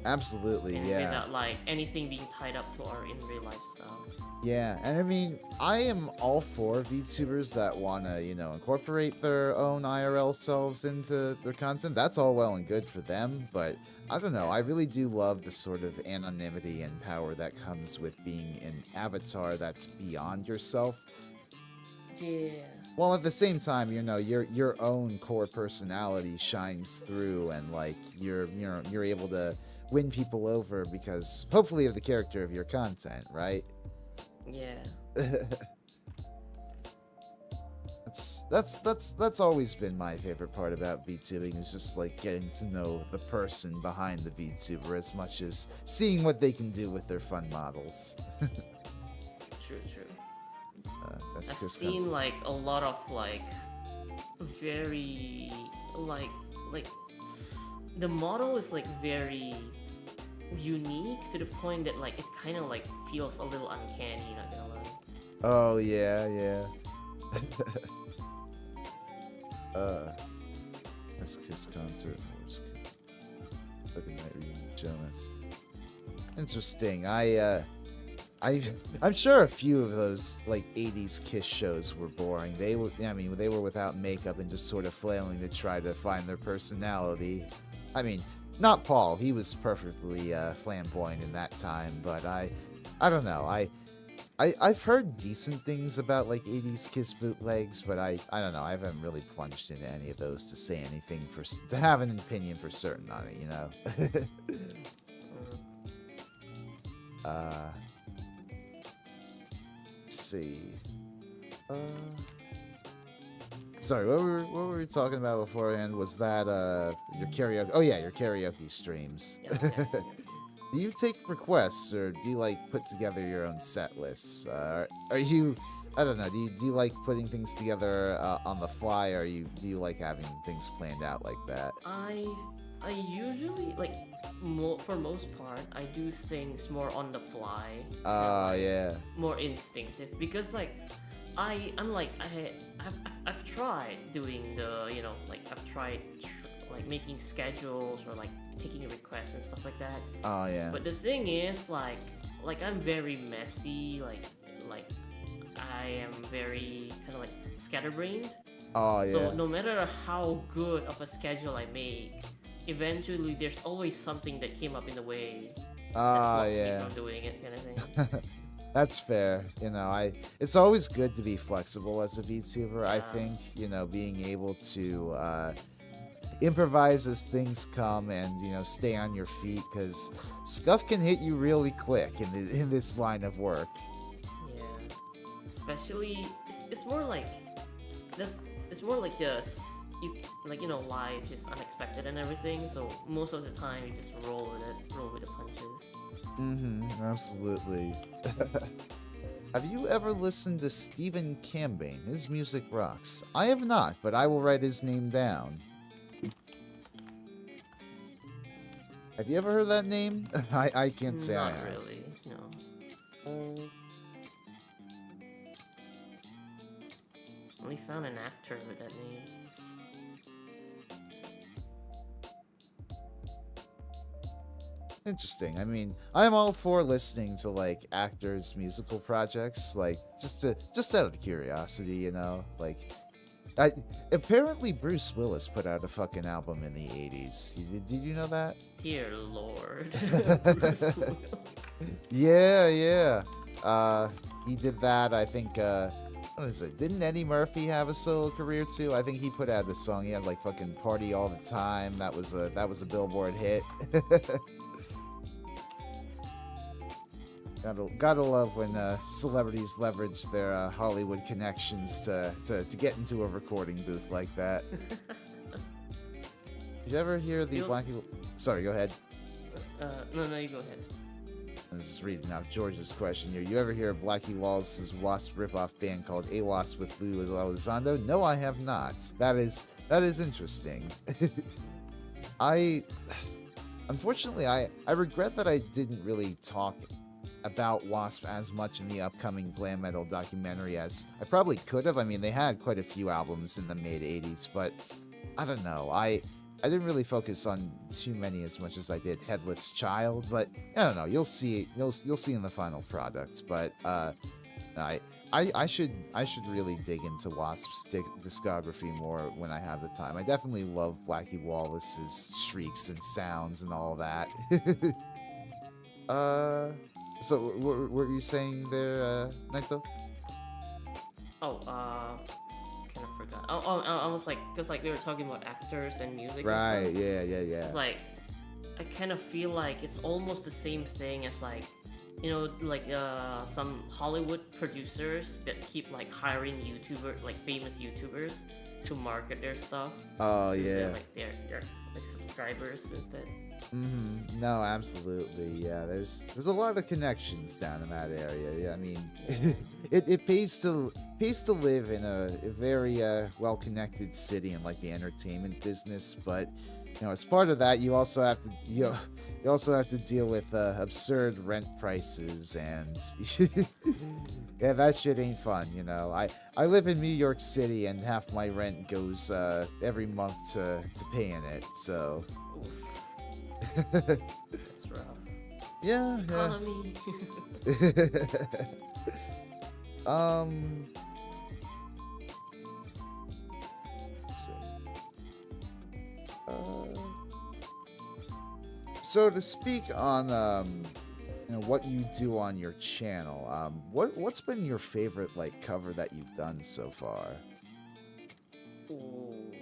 Absolutely, and yeah. Without like anything being tied up to our in real life stuff. Yeah, and I mean, I am all for VTubers that want to, incorporate their own IRL selves into their content. That's all well and good for them, but I don't know. I really do love the sort of anonymity and power that comes with being an avatar that's beyond yourself. Yeah. While at the same time, your own core personality shines through, and like you're able to win people over because hopefully of the character of your content, right? Yeah. That's always been my favorite part about VTubing, is just like getting to know the person behind the VTuber as much as seeing what they can do with their fun models. True. I've seen like a lot of like very like the model is like very unique to the point that like it kind of like feels a little uncanny, not gonna lie. Oh yeah. That's Kiss concert. Look at that reading Jonas. Interesting. I'm sure a few of those like 80s Kiss shows were boring. They were without makeup and just sort of flailing to try to find their personality. I mean, not Paul. He was perfectly flamboyant in that time, but I don't know. I've heard decent things about like 80s Kiss bootlegs, but I don't know. I haven't really plunged into any of those to say anything to have an opinion for certain on it, Let's see. Sorry, what were we talking about beforehand? Was that your karaoke? Oh yeah, your karaoke streams. Yeah. Do you take requests, or do you like put together your own set lists? Are you, I don't know, do you like putting things together on the fly, or do you like having things planned out like that? I usually like for most part I do things more on the fly. Yeah. More instinctive, because like I'm like I've tried doing the I've tried like making schedules or like taking requests and stuff like that. Oh yeah. But the thing is like I'm very messy, like I am very kind of like scatterbrained. Oh yeah. So no matter how good of a schedule I make, eventually there's always something that came up in the way that blocks me from doing it, kind of thing. That's fair. It's always good to be flexible as a VTuber. I think, being able to improvise as things come and, stay on your feet, because scuff can hit you really quick in this line of work. Yeah. Especially, it's more like this. It's more like just life is unexpected and everything. So most of the time you just roll with the punches. Absolutely. Have you ever listened to Stephen Cambane? His music rocks. I have not, but I will write his name down. Have you ever heard that name? I can't say I have. Not really, no. Only found an actor with that name. Interesting. I mean, I'm all for listening to like actors' musical projects, like just out of curiosity, like. Apparently Bruce Willis put out a fucking album in the 80s. Did you know that? Dear Lord. Bruce Willis. Yeah. He did that, I think, what is it? Didn't Eddie Murphy have a solo career too? I think he put out a song. He had like fucking Party All the Time. That was a Billboard hit. Gotta love when celebrities leverage their Hollywood connections to get into a recording booth like that. Did you ever hear the Blackie... Sorry, go ahead. No, you go ahead. I was just reading out George's question here. You ever hear of Blackie Lawless's Wasp ripoff band called A-Wasp with Lou Elizondo? No, I have not. That is interesting. Unfortunately, I regret that I didn't really talk about Wasp as much in the upcoming glam metal documentary as I probably could have. I mean, they had quite a few albums in the mid 80s, but I don't know. I didn't really focus on too many as much as I did Headless Child, but I don't know. You'll see. You'll see in the final product. But I I should really dig into Wasp's discography more when I have the time. I definitely love Blackie Wallace's shrieks and sounds and all that. So what were you saying there, Naito? Oh, kind of forgot. I was like, cause like we were talking about actors and music. Right. And stuff. Yeah. It's like I kind of feel like it's almost the same thing as like, like some Hollywood producers that keep like hiring like famous YouTubers to market their stuff. Oh to yeah. their like subscribers instead. Mm-hmm. No, absolutely. Yeah, there's a lot of connections down in that area. Yeah, I mean, it pays to live in a very well connected city in like the entertainment business, but as part of that, you also have to you also have to deal with absurd rent prices, and yeah, that shit ain't fun. I live in New York City, and half my rent goes every month to paying it. So. That's rough. Yeah. Economy. So to speak on what you do on your channel, what's been your favorite like cover that you've done so far? Ooh.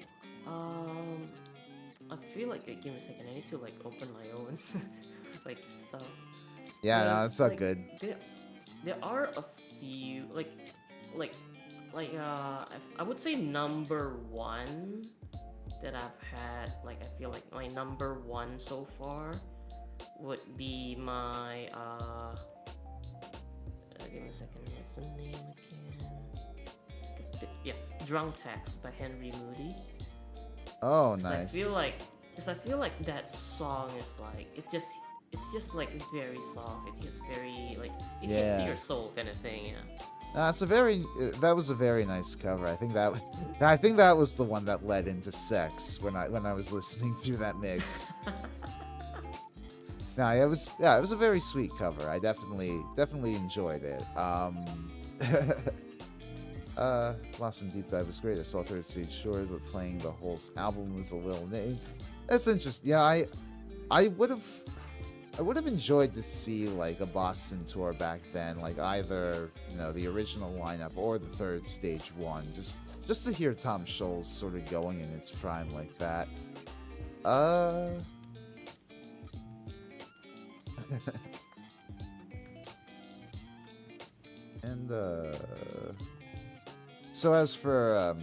I feel like give me a second. I need to like open my own like stuff. Yeah, no, that's not like, good. There are a few I would say number one that I've had. Like I feel like my number one so far would be my give me a second. What's the name again? Yeah, Drunk Text by Henry Moody. Oh, nice. I feel like that song is like it's just like very soft. It hits very like it hits to your soul kind of thing. Yeah. That was a very nice cover. I think that was the one that led into Sex when I was listening through that mix. No, it was a very sweet cover. I definitely enjoyed it. Lost in Deep Dive was great. I saw Third Stage Shores, but playing the whole album was a little name. That's interesting. Yeah, I would have enjoyed to see like a Boston tour back then, like either the original lineup or the Third Stage one, just to hear Tom Scholz sort of going in its prime like that. And so as for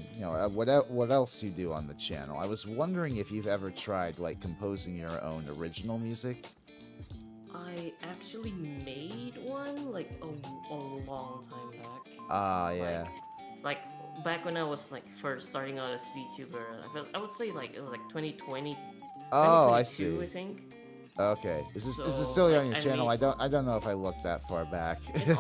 what else you do on the channel, I was wondering if you've ever tried like composing your own original music. I actually made one like a long time back. Yeah. Like back when I was like first starting out as VTuber, I would say like it was like 2020. Oh, I 2022, see. I think. Okay. Is this So, on your I channel? made- I don't know if I looked that far back. It's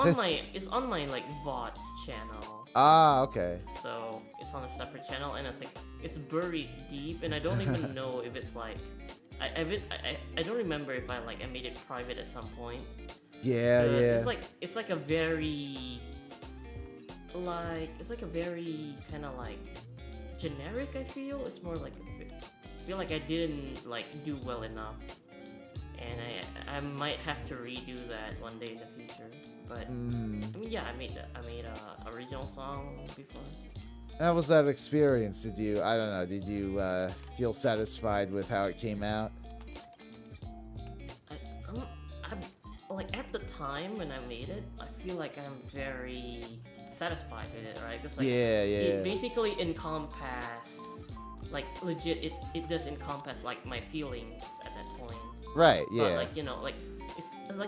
on my like VODs channel. Okay. So it's on a separate channel, and it's buried deep, and I don't even know if it's like I don't remember if I made it private at some point. Yeah. It's like a very kind of like generic. I feel it's more like I feel like I didn't like do well enough, and I might have to redo that one day in the future. But I mean, yeah, I made a original song before. How was that experience? Did you feel satisfied with how it came out? I like at the time when I made it, I feel like I'm very satisfied with it, right? Because it basically encompass like legit. It does encompass like my feelings at that point. Right. Yeah. But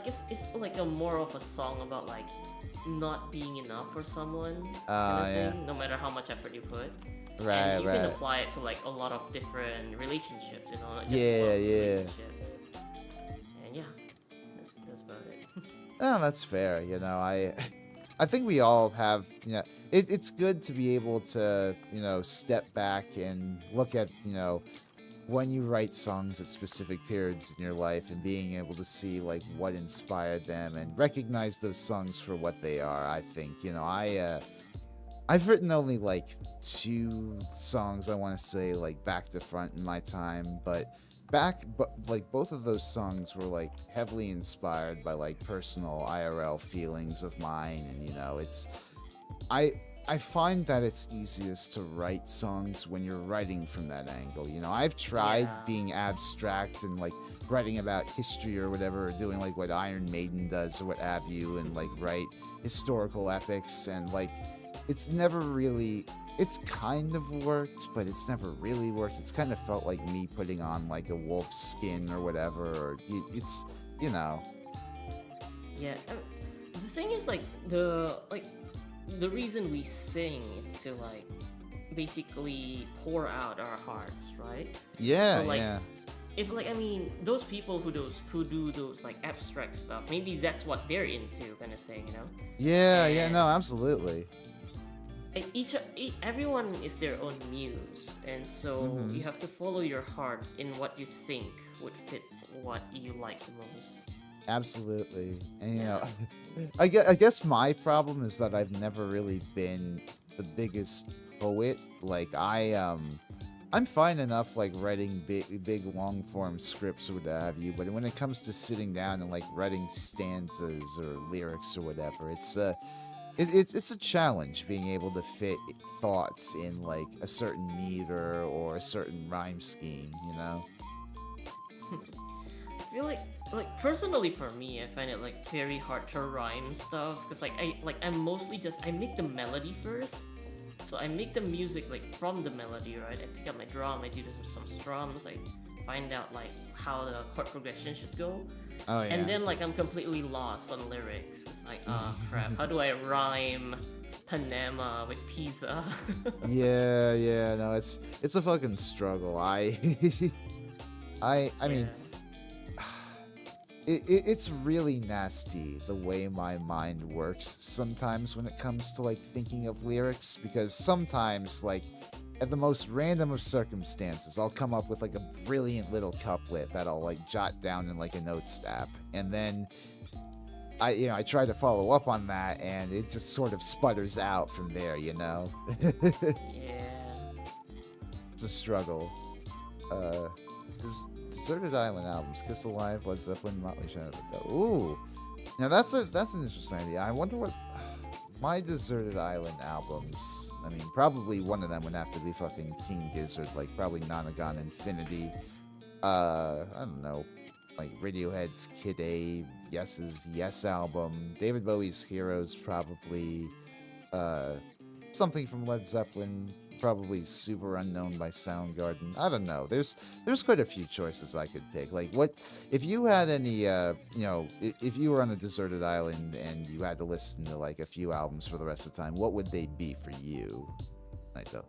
it's like a more of a song about like not being enough for someone kind of thing, no matter how much effort you put. Right. And you right. can apply it to like a lot of different relationships, not just Yeah, love yeah. relationships. And yeah, that's about it. Oh, that's fair. I think we all have, it's good to be able to, step back and look at, when you write songs at specific periods in your life and being able to see like what inspired them and recognize those songs for what they are. I think, I've written only like 2 songs, I want to say, like back to front in my time, but like both of those songs were like heavily inspired by like personal IRL feelings of mine, and I find that it's easiest to write songs when you're writing from that angle. I've tried Yeah. being abstract and like writing about history or whatever, or doing like what Iron Maiden does or what have you, and like write historical epics, and like it's never really, it's kind of worked, but it's never really worked. It's kind of felt like me putting on like a wolf skin or whatever, or it's, Yeah. The thing is the reason we sing is to like basically pour out our hearts, right? yeah, So like yeah. if like I mean those people who do those like abstract stuff, maybe that's what they're into, kind of thing, you know? Yeah, And no, absolutely. everyone is their own muse, and so Mhm. you have to follow your heart in what you think would fit what you like the most. Absolutely. And Yeah. I guess my problem is that I've never really been the biggest poet. Like I'm fine enough like writing big long form scripts or what have you, but when it comes to sitting down and like writing stanzas or lyrics or whatever, it's a challenge being able to fit thoughts in like a certain meter or a certain rhyme scheme. I feel like personally for me, I find it like very hard to rhyme stuff because I'm mostly just I make the melody first. So I make the music like from the melody, right? I pick up my drum, I do some strums, I find out like how the chord progression should go, Oh yeah. and then like I'm completely lost on lyrics. It's like, oh crap, how do I rhyme Panama with pizza? Yeah, no, it's a fucking struggle. I mean, Yeah. it's really nasty the way my mind works sometimes when it comes to like thinking of lyrics, because sometimes like at the most random of circumstances I'll come up with like a brilliant little couplet that I'll like jot down in like a notes app, and then I try to follow up on that and it just sort of sputters out from there. Yeah. It's a struggle. Deserted Island albums: Kiss Alive, Led Zeppelin, Motley Crue. Ooh, now that's an interesting idea. I wonder what my Deserted Island albums. I mean, probably one of them would have to be fucking King Gizzard, like probably Nonagon Infinity. I don't know, like Radiohead's Kid A, Yes's Yes album, David Bowie's Heroes, probably. Something from Led Zeppelin, probably Super Unknown by Soundgarden. I don't know. There's quite a few choices I could pick. Like, what if you had any? If you were on a deserted island and you had to listen to like a few albums for the rest of the time, what would they be for you, Naito?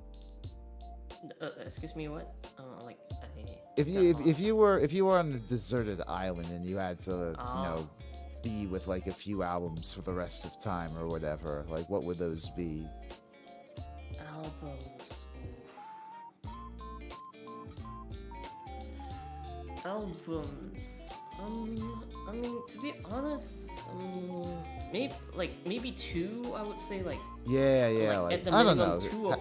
Excuse me, what? Like If you were on a deserted island and you had to Oh. be with like a few albums for the rest of time or whatever, like what would those be? Albums. Albums. I mean, to be honest, maybe 2. I would say like Yeah, at the I don't minimum know. 2 of.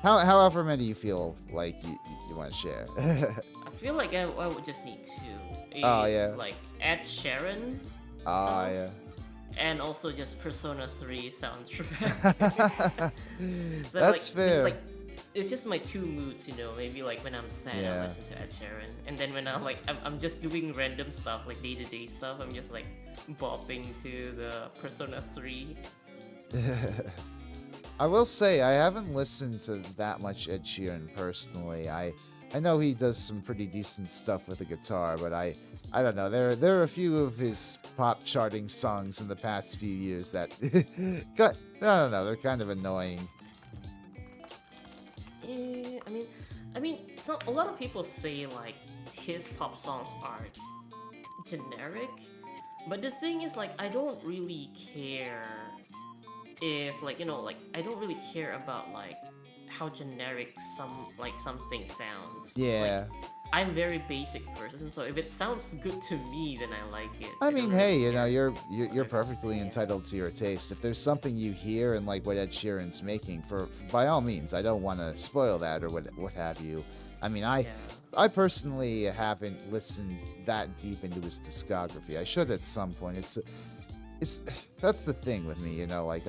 However many you feel like you want to share. I feel like I would just need 2. Oh, Is, yeah. Like Ed Sheeran Oh stuff, yeah. and also just Persona 3 soundtrack. So That's like, fair. It's just my 2 moods, maybe like when I'm sad Yeah. I listen to Ed Sheeran, and then when I'm just doing random stuff like day-to-day stuff, I'm just like bopping to the Persona 3. I will say I haven't listened to that much Ed Sheeran personally. I know he does some pretty decent stuff with the guitar, but I don't know. There are a few of his pop charting songs in the past few years that I don't know. They're kind of annoying. I mean, a lot of people say like his pop songs are generic, but the thing is like I don't really care if like like I don't really care about like how generic some things sounds. Like Yeah. I'm very basic person, so if it sounds good to me, then I like it. I I don't mean, really hey, care you're other people perfectly say it. entitled to your taste. If there's something you hear and like what Ed Sheeran's making, by all means, I don't want to spoil that or what have you. I mean, Yeah. I personally haven't listened that deep into his discography. I should at some point. It's that's the thing with me, like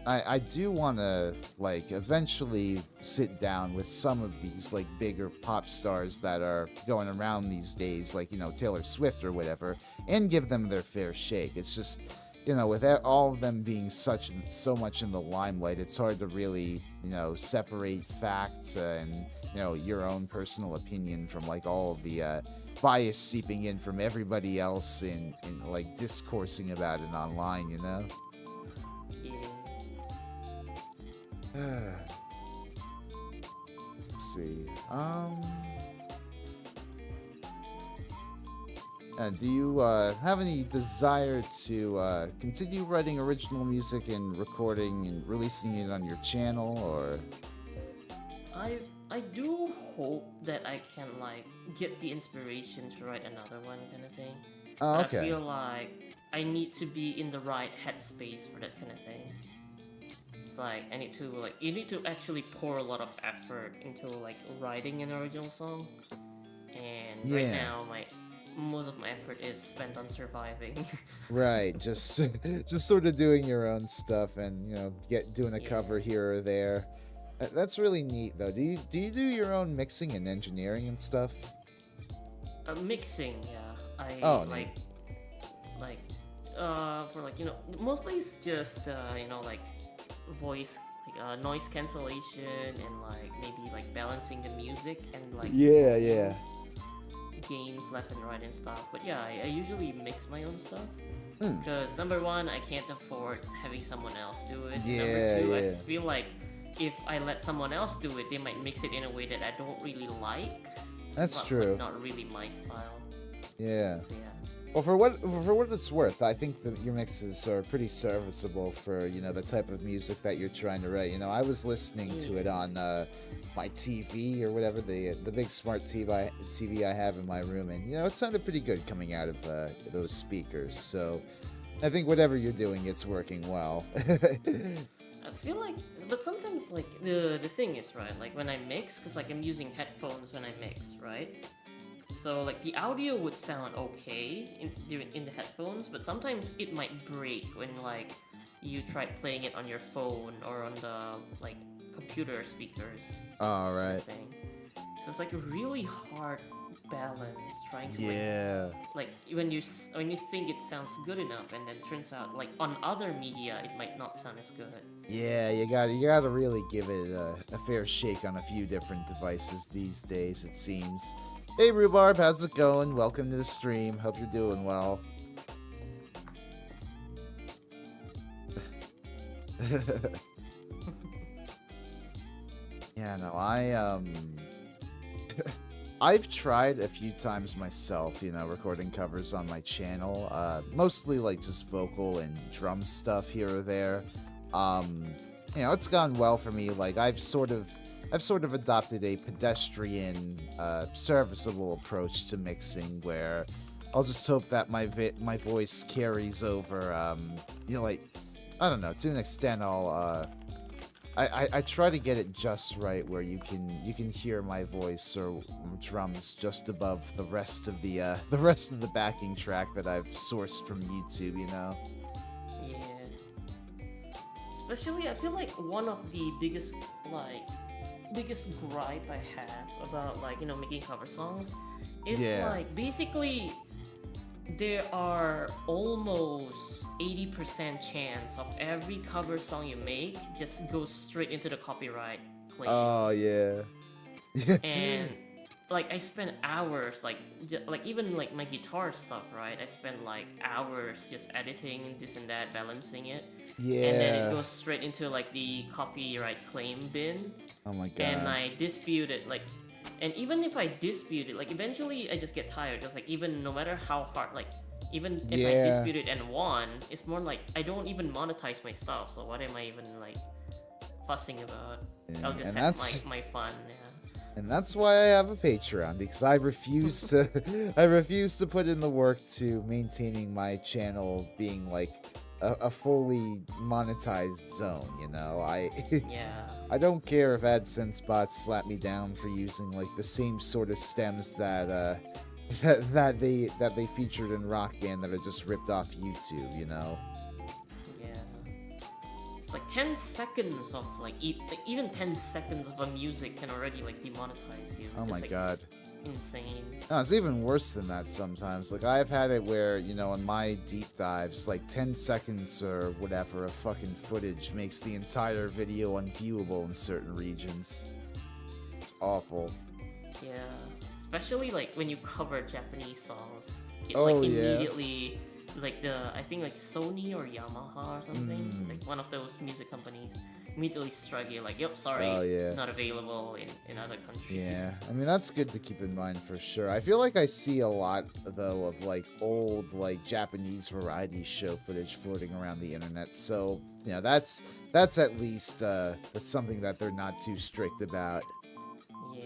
I do want to like eventually sit down with some of these like bigger pop stars that are going around these days, like Taylor Swift or whatever, and give them their fair shake. It's just with all of them being so much in the limelight, it's hard to really separate facts and your own personal opinion from like all of the bias seeping in from everybody else in like discoursing about it online. Yeah. Let's see. Do you have any desire to continue writing original music and recording and releasing it on your channel, or? I do hope that I can like get the inspiration to write another one kind of thing. Oh, But I okay. feel like I need to be in the right headspace for that kind of thing. It's like I need to like you need to actually pour a lot of effort into like writing an original song. And right Yeah. now most of my effort is spent on surviving. Right. Just just sort of doing your own stuff and doing a Yeah. cover here or there. That's really neat, though. Do you do your own mixing and engineering and stuff? Mixing, yeah. I Oh, neat. like for like mostly it's just like voice like noise cancellation and like maybe like balancing the music and like Yeah, yeah. gains left and right and stuff. But yeah, I usually mix my own stuff Hmm. because number one, I can't afford having someone else do it. Yeah, Number two, yeah. I feel like if I let someone else do it, they might mix it in a way that I don't really like. That's Like, true. not really my style. Yeah. So yeah. Well, for what it's worth, I think that your mixes are pretty serviceable for the type of music that you're trying to write. I was listening to it on my TV or whatever, the big smart TV I have in my room, and it sounded pretty good coming out of those speakers. So I think whatever you're doing, it's working well. I feel like, but sometimes like the thing is right, like when I mix, cause like I'm using headphones when I mix, right? So like the audio would sound okay in the headphones, but sometimes it might break when like you try playing it on your phone or on the like computer speakers. All right. Thing. So it's like a really hard balance trying to Yeah. like when you think it sounds good enough and then turns out like on other media it might not sound as good. Yeah, you gotta really give it a fair shake on a few different devices these days, it seems. Hey Rhubarb, how's it going? Welcome to the stream. Hope you're doing well. Yeah, no, I've tried a few times myself, recording covers on my channel. Mostly like just vocal and drum stuff here or there. It's gone well for me. Like I've sort of adopted a pedestrian, serviceable approach to mixing, where I'll just hope that my voice carries over. Like I don't know, to an extent, I try to get it just right where you can hear my voice or drums just above the rest of the backing track that I've sourced from YouTube. Yeah. Especially, I feel like one of the biggest gripe I have about like making cover songs is like basically there are almost 80% chance of every cover song you make just goes straight into the copyright claim. Oh yeah. And like I spend hours like even like my guitar stuff, right? I spend like hours just editing this and that, balancing it. Yeah. And then it goes straight into like the copyright claim bin. Oh my god. And I dispute it And even if I dispute it, like eventually I just get tired. Just like even no matter how hard, like even if I Yeah. dispute it and won, it's more like I don't even monetize my stuff. So what am I even like fussing about? I'll just And have that's my fun. Yeah. and that's why I have a Patreon, because I refuse to I refuse to put in the work to maintaining my channel being like a fully monetized zone, you know. Yeah. I don't care if AdSense bots slap me down for using like the same sort of stems that that they featured in Rock Band that are just ripped off YouTube, you know. Yeah. It's like 10 seconds of like, like even 10 seconds of a music can already like demonetize you. Oh Just, my like, god. Insane. No, it's even worse than that sometimes. Like, I've had it where, you know, in my deep dives, like 10 seconds or whatever of fucking footage makes the entire video unviewable in certain regions. It's awful. Yeah. Especially like when you cover Japanese songs. It Oh, like yeah. immediately like I think like Sony or Yamaha or something, like one of those music companies immediately strike you like, yep, sorry, Oh, yeah. not available in other countries. Yeah, I mean, that's good to keep in mind for sure. I feel like I see a lot, though, of like old, like Japanese variety show footage floating around the internet. So, you know, that's at least that's something that they're not too strict about. Yeah.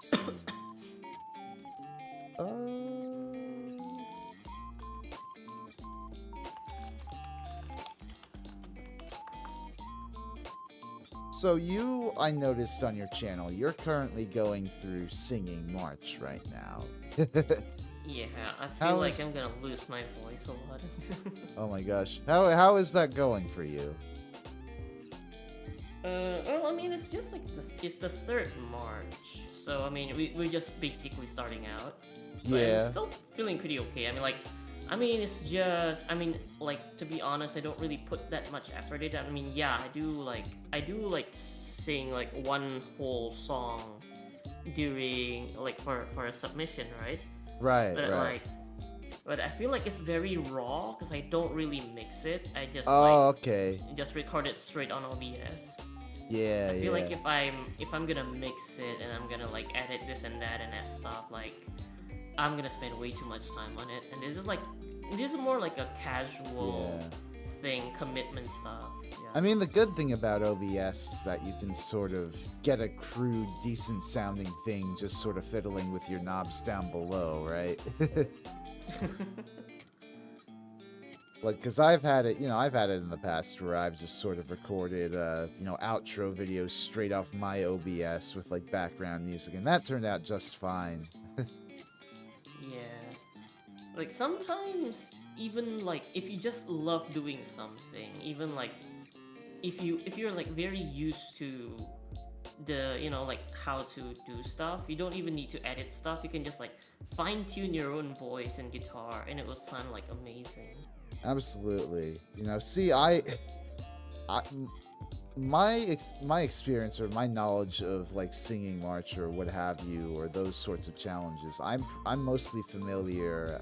Let's see. So you, I noticed on your channel, you're currently going through Singing March right now. Yeah, I feel like I'm gonna lose my voice a lot. Oh my gosh. How is that going for you? Well, I mean, it's just like it's the 3rd March, so I mean, we're just basically starting out. So Yeah. I'm still feeling pretty okay. It's just, like, to be honest, I don't really put that much effort in it. I mean, yeah, I do like sing like one whole song during like for a submission, right? Right, But right. but I feel like it's very raw because I don't really mix it. I just okay. just record it straight on OBS. Yeah, I feel like if I'm gonna mix it and I'm gonna like edit this and that stuff, like I'm gonna spend way too much time on it. And this is more like a casual thing, commitment stuff. Yeah. I mean, the good thing about OBS is that you can sort of get a crude, decent sounding thing just sort of fiddling with your knobs down below, right? Like, because I've had it in the past where I've just sort of recorded, outro videos straight off my OBS with, like, background music, and that turned out just fine. Yeah. Like, sometimes, even, like, if you just love doing something, even, like, if you're, like, very used to the, like, how to do stuff, you don't even need to edit stuff, you can just, like, fine-tune your own voice and guitar, and it will sound, like, amazing. Absolutely. See, my experience or my knowledge of like Singing March or what have you, or those sorts of challenges, I'm mostly familiar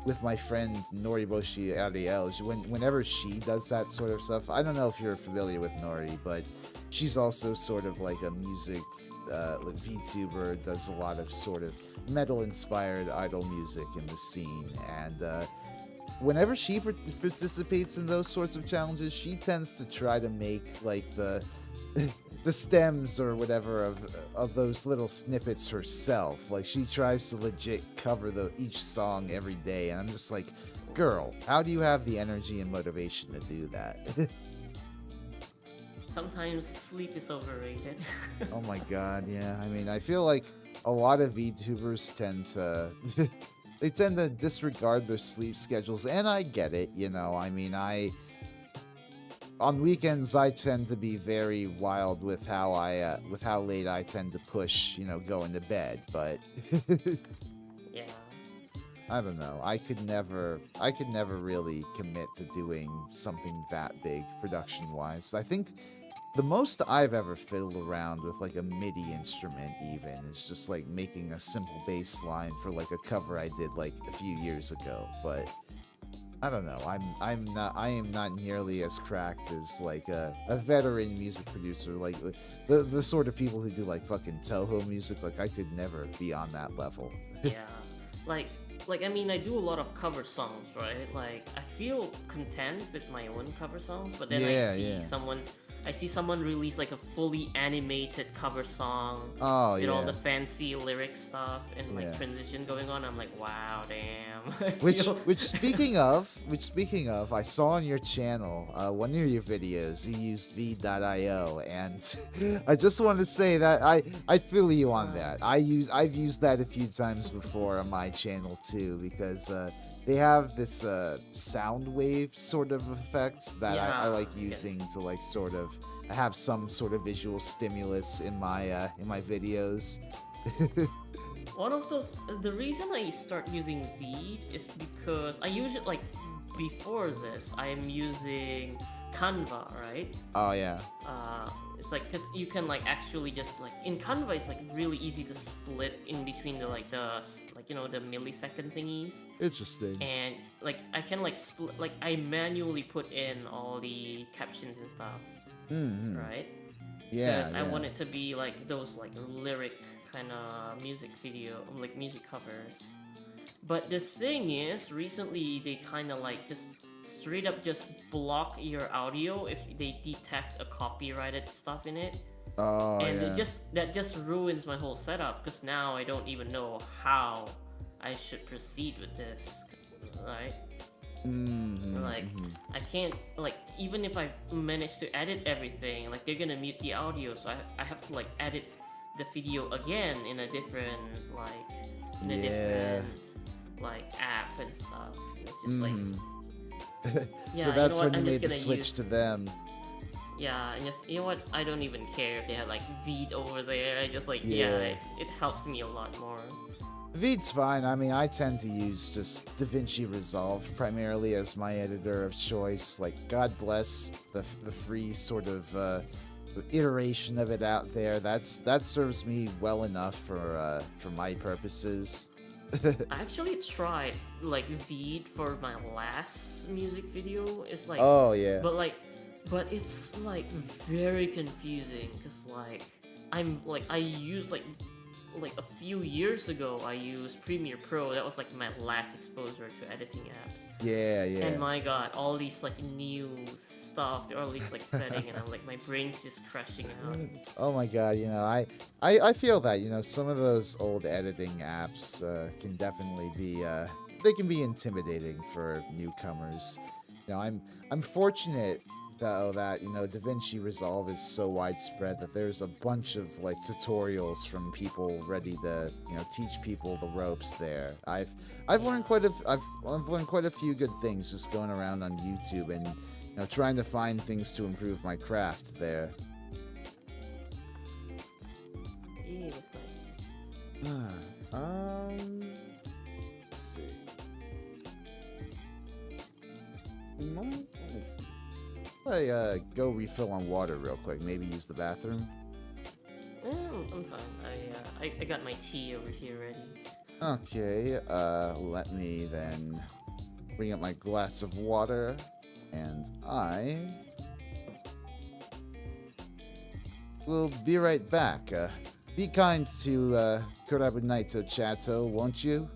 with my friend Noriboshi Ariel. Whenever she does that sort of stuff, I don't know if you're familiar with Nori, but she's also sort of like a music like VTuber, does a lot of sort of metal-inspired idol music in the scene, and whenever she participates in those sorts of challenges, she tends to try to make like the stems or whatever of those little snippets herself. Like, she tries to legit cover each song every day, and I'm just like, girl, how do you have the energy and motivation to do that? Sometimes sleep is overrated. Oh my god, yeah. I mean, I feel like a lot of VTubers tend to they tend to disregard their sleep schedules, and I get it, I mean, on weekends I tend to be very wild with how late I tend to push, going to bed, but Yeah. I don't know. I could never really commit to doing something that big production-wise. I think the most I've ever fiddled around with like a MIDI instrument even is just like making a simple bass line for like a cover I did like a few years ago, but I don't know. I am not nearly as cracked as like a veteran music producer, like the sort of people who do like fucking Toho music. Like I could never be on that level. Yeah, like I mean, I do a lot of cover songs, right? Like I feel content with my own cover songs, but then I see someone release like a fully animated cover song Oh with yeah. all the fancy lyric stuff and like transition going on. I'm like, wow, damn. Which speaking of, I saw on your channel one of your videos you used V.io, and I just want to say that I feel you on that. I've used that a few times before on my channel too, because they have this sound wave sort of effect that I like using to like sort of have some sort of visual stimulus in my videos. One of those. The reason I start using Veed is because I usually like before this I'm using Canva, right? Oh yeah. It's like because you can like actually just like in Canva it's like really easy to split in between the the millisecond thingies. Interesting. And like I can like split like I manually put in all the captions and stuff. Mm-hmm. Right? Yeah. Because I want it to be like those like lyric kind of music covers. But the thing is, recently they kind of like just straight up just block your audio if they detect a copyrighted stuff in it. Oh, and that just ruins my whole setup because now I don't even know how I should proceed with this, right? Mm-hmm. Like I can't like even if I manage to edit everything, like they're gonna mute the audio, so I have to like edit the video again in a different app and stuff. It's just like so that's when you made the switch to them. Yeah, and just what, I don't even care if they have like Veed over there. I just like it helps me a lot more. Veed's fine. I mean, I tend to use just DaVinci Resolve primarily as my editor of choice. Like, God bless the free sort of iteration of it out there. That serves me well enough for my purposes. I actually tried like Veed for my last music video. It's like but it's like very confusing because like I used like a few years ago I used Premiere Pro. That was like my last exposure to editing apps. Yeah. And my god, all these like new stuff, or at least like setting, and I'm like my brain's just crashing out. Oh my god, I feel that, some of those old editing apps can definitely be they can be intimidating for newcomers. I'm fortunate though that DaVinci Resolve is so widespread that there's a bunch of like tutorials from people ready to teach people the ropes there. I've learned quite a few good things just going around on YouTube and trying to find things to improve my craft there. Yeah, that's nice. Let's see. Let me see. I go refill on water real quick. Maybe use the bathroom. I'm fine. I got my tea over here ready. Okay. Let me then bring up my glass of water, and I will be right back. Be kind to Kurabu Naito Chato, won't you?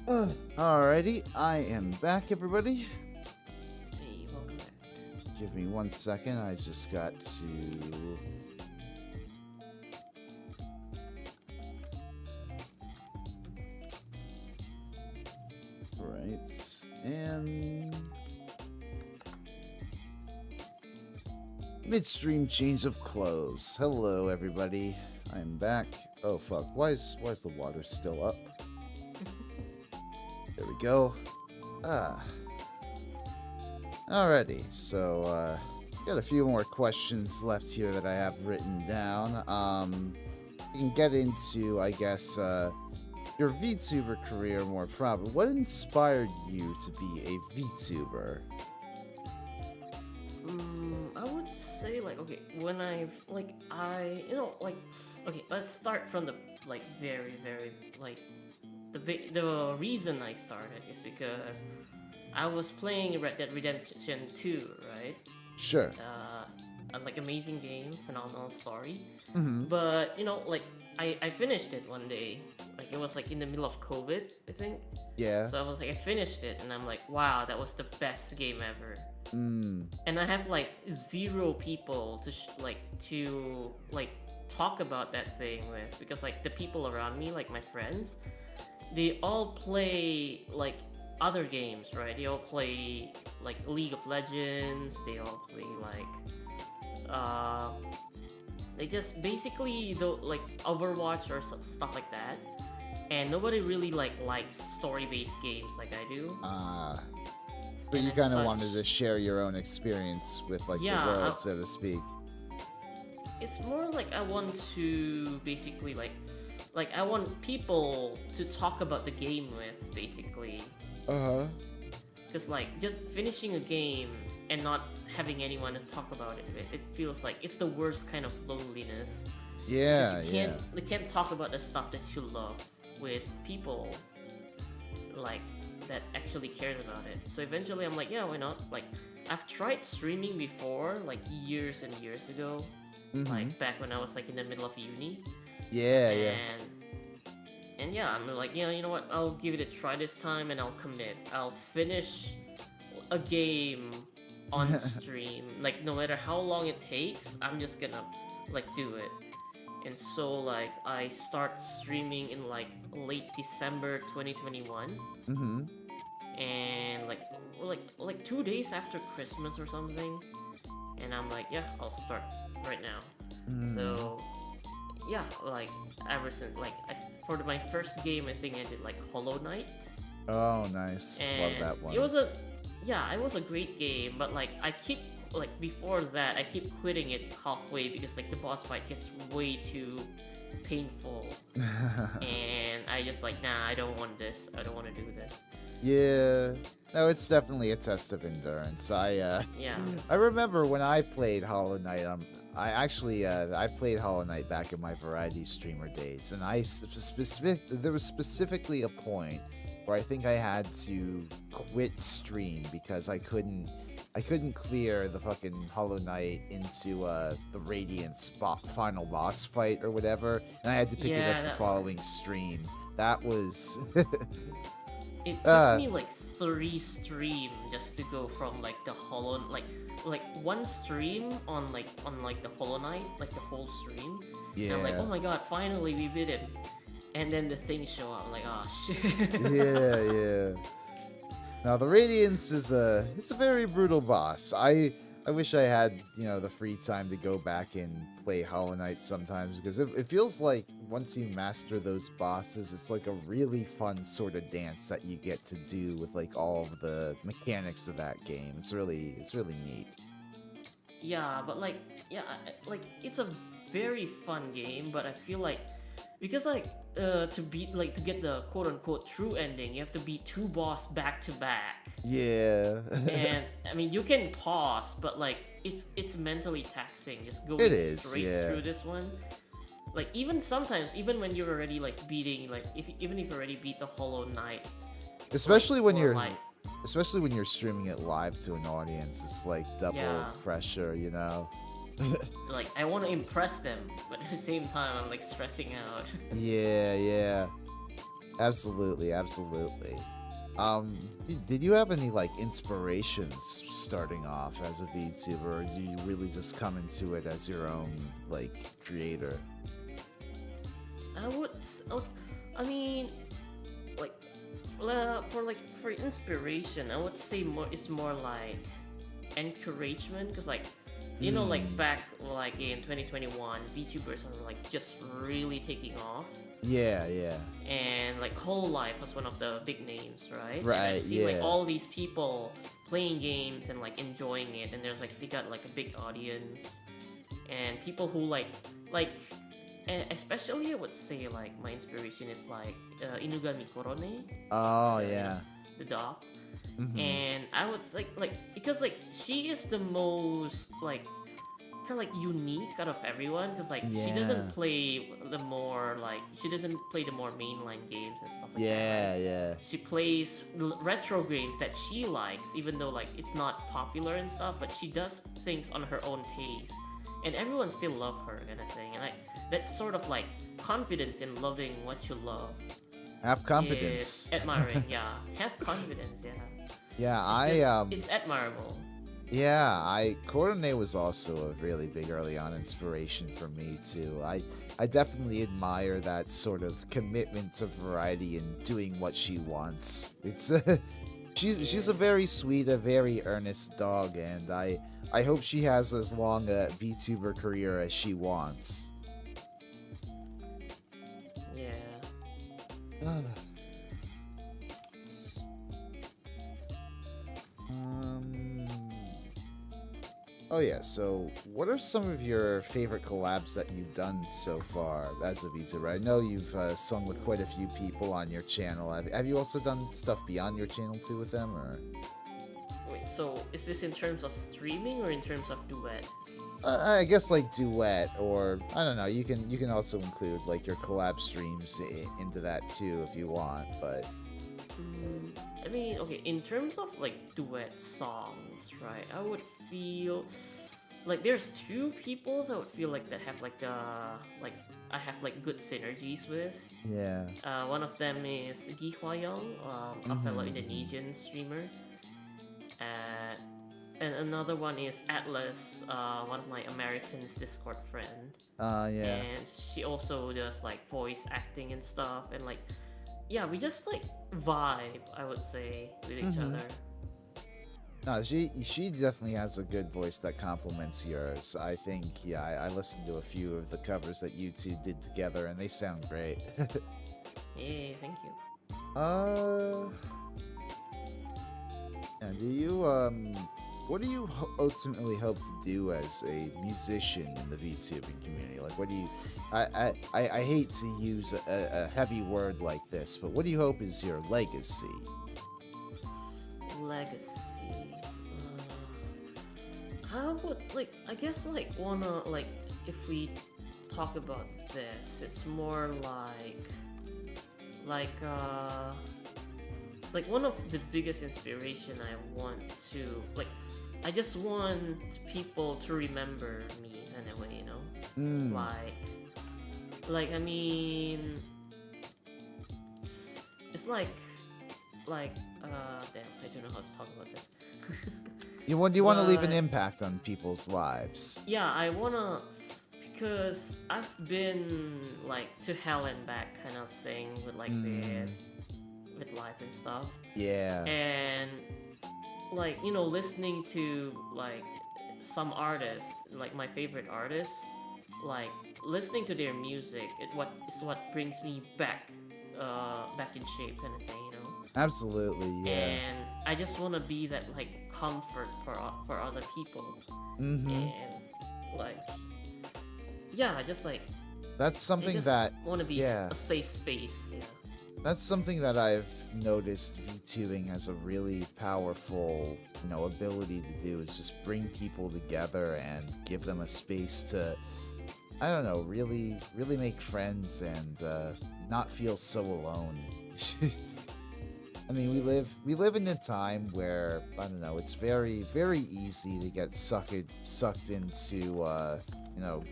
Alrighty, I am back, everybody. Hey, welcome back. Give me 1 second. I just got to. Right, and midstream change of clothes. Hello, everybody. I'm back. Oh fuck! Why is the water still up? There we go. Alrighty, so got a few more questions left here that I have written down. We can get into, I guess, your VTuber career more proper. What inspired you to be a VTuber? I would say okay, when okay, let's start from the very the reason I started is because I was playing Red Dead Redemption 2, right? Sure. Amazing game, phenomenal story. Mm-hmm. But I finished it one day. It was in the middle of COVID, I think. Yeah. So I finished it, and I'm like, wow, that was the best game ever. And I have zero people to talk about that thing with, because the people around me, my friends, they all play other games, right? They all play League of Legends. They all play they just basically Overwatch or stuff like that. And nobody really likes story-based games like I do. But you kind of wanted to share your own experience with the world, so to speak. It's more I want to basically I want people to talk about the game with, basically. Because just finishing a game and not having anyone to talk about it with, it feels like it's the worst kind of loneliness. Yeah, you can't talk about the stuff that you love with people that actually cares about it. So eventually I'm yeah, why not? I've tried streaming before, years and years ago. Back when I was in the middle of uni. And yeah, I'm you know what, I'll give it a try this time, and I'll commit. I'll finish a game on stream. No matter how long it takes, I'm just gonna do it. And so I start streaming in late December 2021. And 2 days after Christmas or something. And I'm yeah, I'll start right now. So yeah, ever since for my first game, I think I did Hollow Knight. Oh, nice. And love that one. It was a great game, but I keep before that I keep quitting it halfway because the boss fight gets way too painful. And I just nah, I don't want this. I don't want to do this. Yeah. No, it's definitely a test of endurance. Yeah. I remember when I played Hollow Knight. I played Hollow Knight back in my variety streamer days, and there was specifically a point where I think I had to quit stream because I couldn't clear the fucking Hollow Knight into the Radiance final boss fight or whatever, and I had to pick it up the following stream. That was it took me 3 streams just to go from the Hollow one stream on the Hollow Knight, the whole stream. Yeah. And I'm oh my god, finally we beat him. And then the things show up. I'm oh shit. Yeah. Now the Radiance it's a very brutal boss. I wish I had the free time to go back and play Hollow Knight sometimes, because it feels like once you master those bosses, it's a really fun sort of dance that you get to do with all of the mechanics of that game. It's really neat. Yeah, but it's a very fun game, but I feel because to beat to get the quote unquote true ending, you have to beat 2 boss back to back. Yeah. And I mean, you can pause, but it's mentally taxing just going straight through this one. Even sometimes, even when you're already beating even if you already beat the Hollow Knight, especially when you're streaming it live to an audience, it's double pressure, I want to impress them, but at the same time I'm stressing out. Yeah. Absolutely, absolutely. Did you have any like inspirations starting off as a VTuber, or do you really just come into it as your own like creator? I would, I mean, like, for inspiration, I would say more it's more like encouragement, because like, you know, like Mm, back like in 2021, VTubers are like just really taking off, yeah, yeah. and like Whole Life was one of the big names, right? And I've Right, seen like yeah. all these people playing games and like enjoying it, and there's like they got like a big audience, and people who like especially I would say like my inspiration is like Inugami Korone, Oh, the yeah. the dog, Mm-hmm. and I would like because like she is the most like kind of like unique out of everyone, because like she doesn't Yeah. play the more like she doesn't play the more mainline games and stuff like that, right? Yeah, yeah. She plays retro games that she likes, even though like it's not popular and stuff, but she does things on her own pace, and everyone still love her kind of thing. And like that's sort of like confidence in loving what you love Have is confidence. admiring. Yeah, have confidence. Yeah, Yeah, it's just it's admirable. I Coordinate was also a really big early on inspiration for me too. I definitely admire that sort of commitment to variety and doing what she wants. It's she's a Yeah, very sweet, a very earnest dog, and I hope she has as long a VTuber career as she wants. yeah. um Oh yeah, so what are some of your favorite collabs that you've done so far as a VTuber? I know you've sung with quite a few people on your channel. Have you also done stuff beyond your channel too with them, or? Wait, so is this in terms of streaming or in terms of duet? I guess like duet, or I don't know. You can also include like your collab streams into that too if you want. But Mm, I mean, okay, in terms of like duet songs, right? I would feel like there's two peoples I would feel like that have like the like I have like good synergies with. yeah. One of them is Gi Hwayong, a fellow Mm-hmm. Indonesian streamer. Uh, and another one is Atlas, one of my American's Discord friend. Yeah. And she also does like voice acting and stuff, and like yeah, we just like vibe, I would say, with each Mm-hmm. other. No, she definitely has a good voice that complements yours. I think, yeah, I listened to a few of the covers that you two did together, and they sound great. Yeah, thank you. uh, and what do you ultimately hope to do as a musician in the VTubing community? Like, what do you, I hate to use a heavy word like this, but what do you hope is your legacy? Legacy. How would like I guess like wanna like if we talk about this, it's more like uh like one of the biggest inspiration I want to like I just want people to remember me in a way, you know? It's Hmm. like I mean it's like damn, I don't know how to talk about this. You want to leave an But impact on people's lives. yeah, I wanna because I've been like to hell and back kind of thing with like Hmm. with life and stuff. Yeah. And like, you know, listening to like some artists, like my favorite artists, like listening to their music, what brings me back in shape kind of thing, you know. Absolutely. Yeah. And I just want to be that like comfort for other people, Mm-hmm. and like yeah, just like That's I something just that, want to be yeah, a safe space. Yeah. that's something that I've noticed VTubing has a really powerful, ability to do is just bring people together and give them a space to, I don't know, really, really make friends and not feel so alone. I mean, we live in a time where I don't know. It's very very easy to get sucked into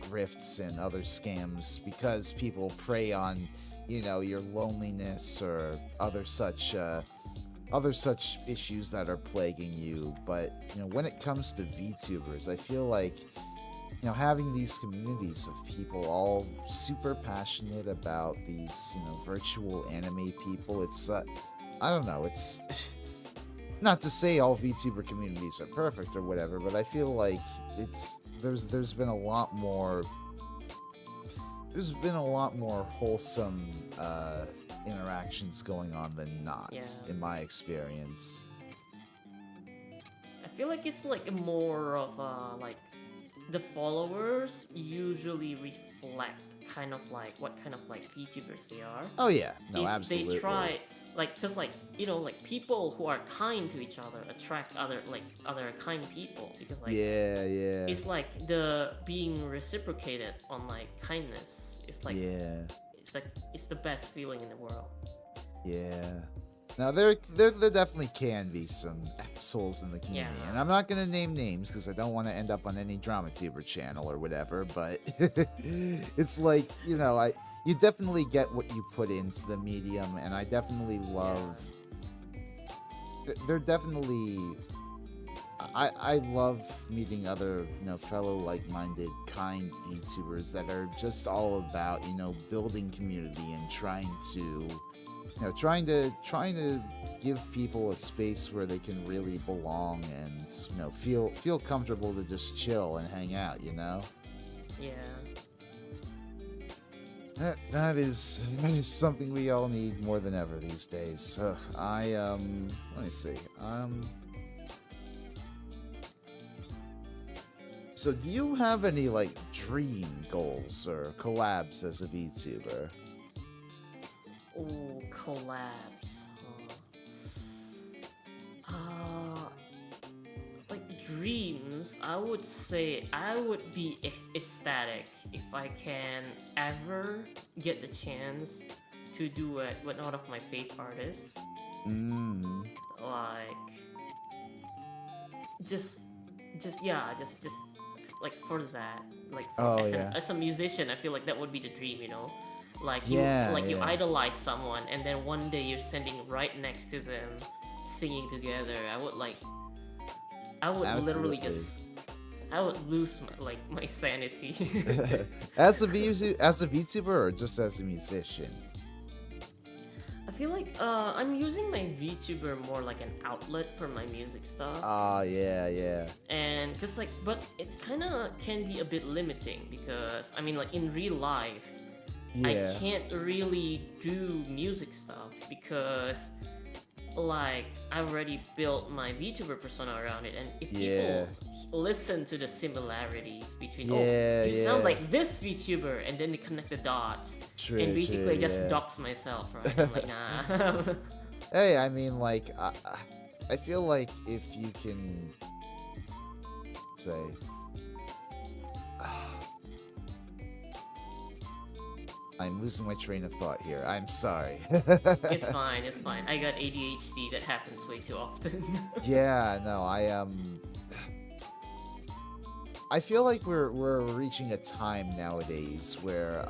grifts and other scams because people prey on your loneliness or other such issues that are plaguing you. But when it comes to VTubers, I feel like having these communities of people all super passionate about these virtual anime people, it's I don't know, it's not to say all VTuber communities are perfect or whatever, but I feel like there's been a lot more wholesome interactions going on than not, in my experience. I feel like it's like more of like the followers usually reflect kind of like what kind of like VTubers they are. Oh yeah, no, if absolutely. They try because like like people who are kind to each other attract other kind people, because like it's like the being reciprocated on like kindness. It's like it's the best feeling in the world. Yeah. Now there definitely can be some assholes in the community, and I'm not gonna name names because I don't want to end up on any DramaTuber channel or whatever. But it's like you definitely get what you put into the medium, and I definitely love. They're definitely. I love meeting other fellow like-minded kind VTubers that are just all about building community and trying to give people a space where they can really belong and feel comfortable to just chill and hang out. Yeah. That is something we all need more than ever these days. Let me see. So do you have any like dream goals or collabs as a VTuber? Oh, collabs. Like dreams, I would say I would be ecstatic if I can ever get the chance to duet with one of my favorite artists. Like, just like for that, like as a musician, I feel like that would be the dream, Like you idolize someone, and then one day you're standing right next to them, singing together. I would Absolutely. literally I would lose my sanity. As a VTuber or just as a musician? I feel like I'm using my VTuber more like an outlet for my music stuff. Yeah. And but it kind of can be a bit limiting because I mean, like in real life, I can't really do music stuff because like I already built my VTuber persona around it, and if people listen to the similarities between you sound like this VTuber, and then they connect the dots, and basically I just dox myself, right? I'm like, nah. Hey, I mean, like I feel like if you can say I'm losing my train of thought here. I'm sorry. It's fine. I got ADHD that happens way too often. I feel like we're reaching a time nowadays where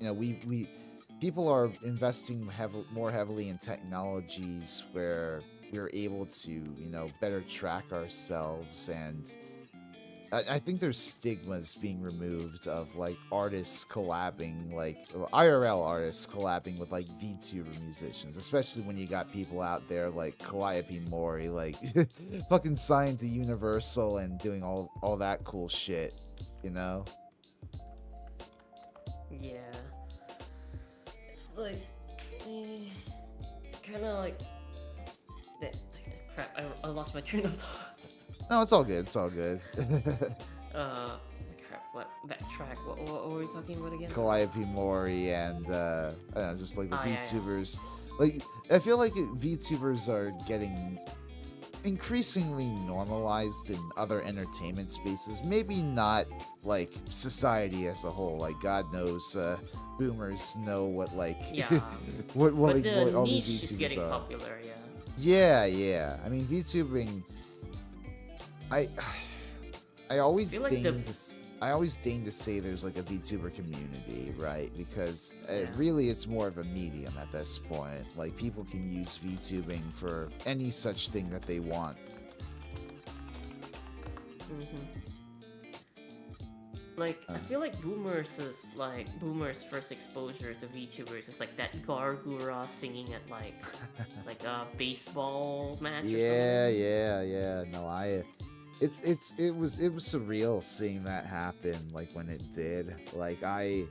we people are investing more heavily in technologies where we're able to better track ourselves, and I think there's stigmas being removed of like artists collabing, like IRL artists collabing with like VTuber musicians, especially when you got people out there like Kurabu Mori, like fucking signed to Universal and doing all that cool shit, Yeah. It's like, kind of like that. Crap! I lost my train of thought. No, it's all good. Crap, backtrack. What were we talking about again? Kurabu Mori and I don't know, just like the VTubers. Yeah. Like, I feel like VTubers are getting increasingly normalized in other entertainment spaces. Maybe not like society as a whole. Like, God knows, boomers know what like what all niche these VTubers is getting are. popular. Yeah. I mean, VTubing. I always feel like always deign to say there's like a VTuber community, right? Because Yeah. really it's more of a medium at this point. Like people can use VTubing for any such thing that they want. Like, I feel like boomers' first exposure to VTubers is like that Gargura singing at like a baseball match. Yeah. No, it was surreal seeing that happen, like when it did. Like I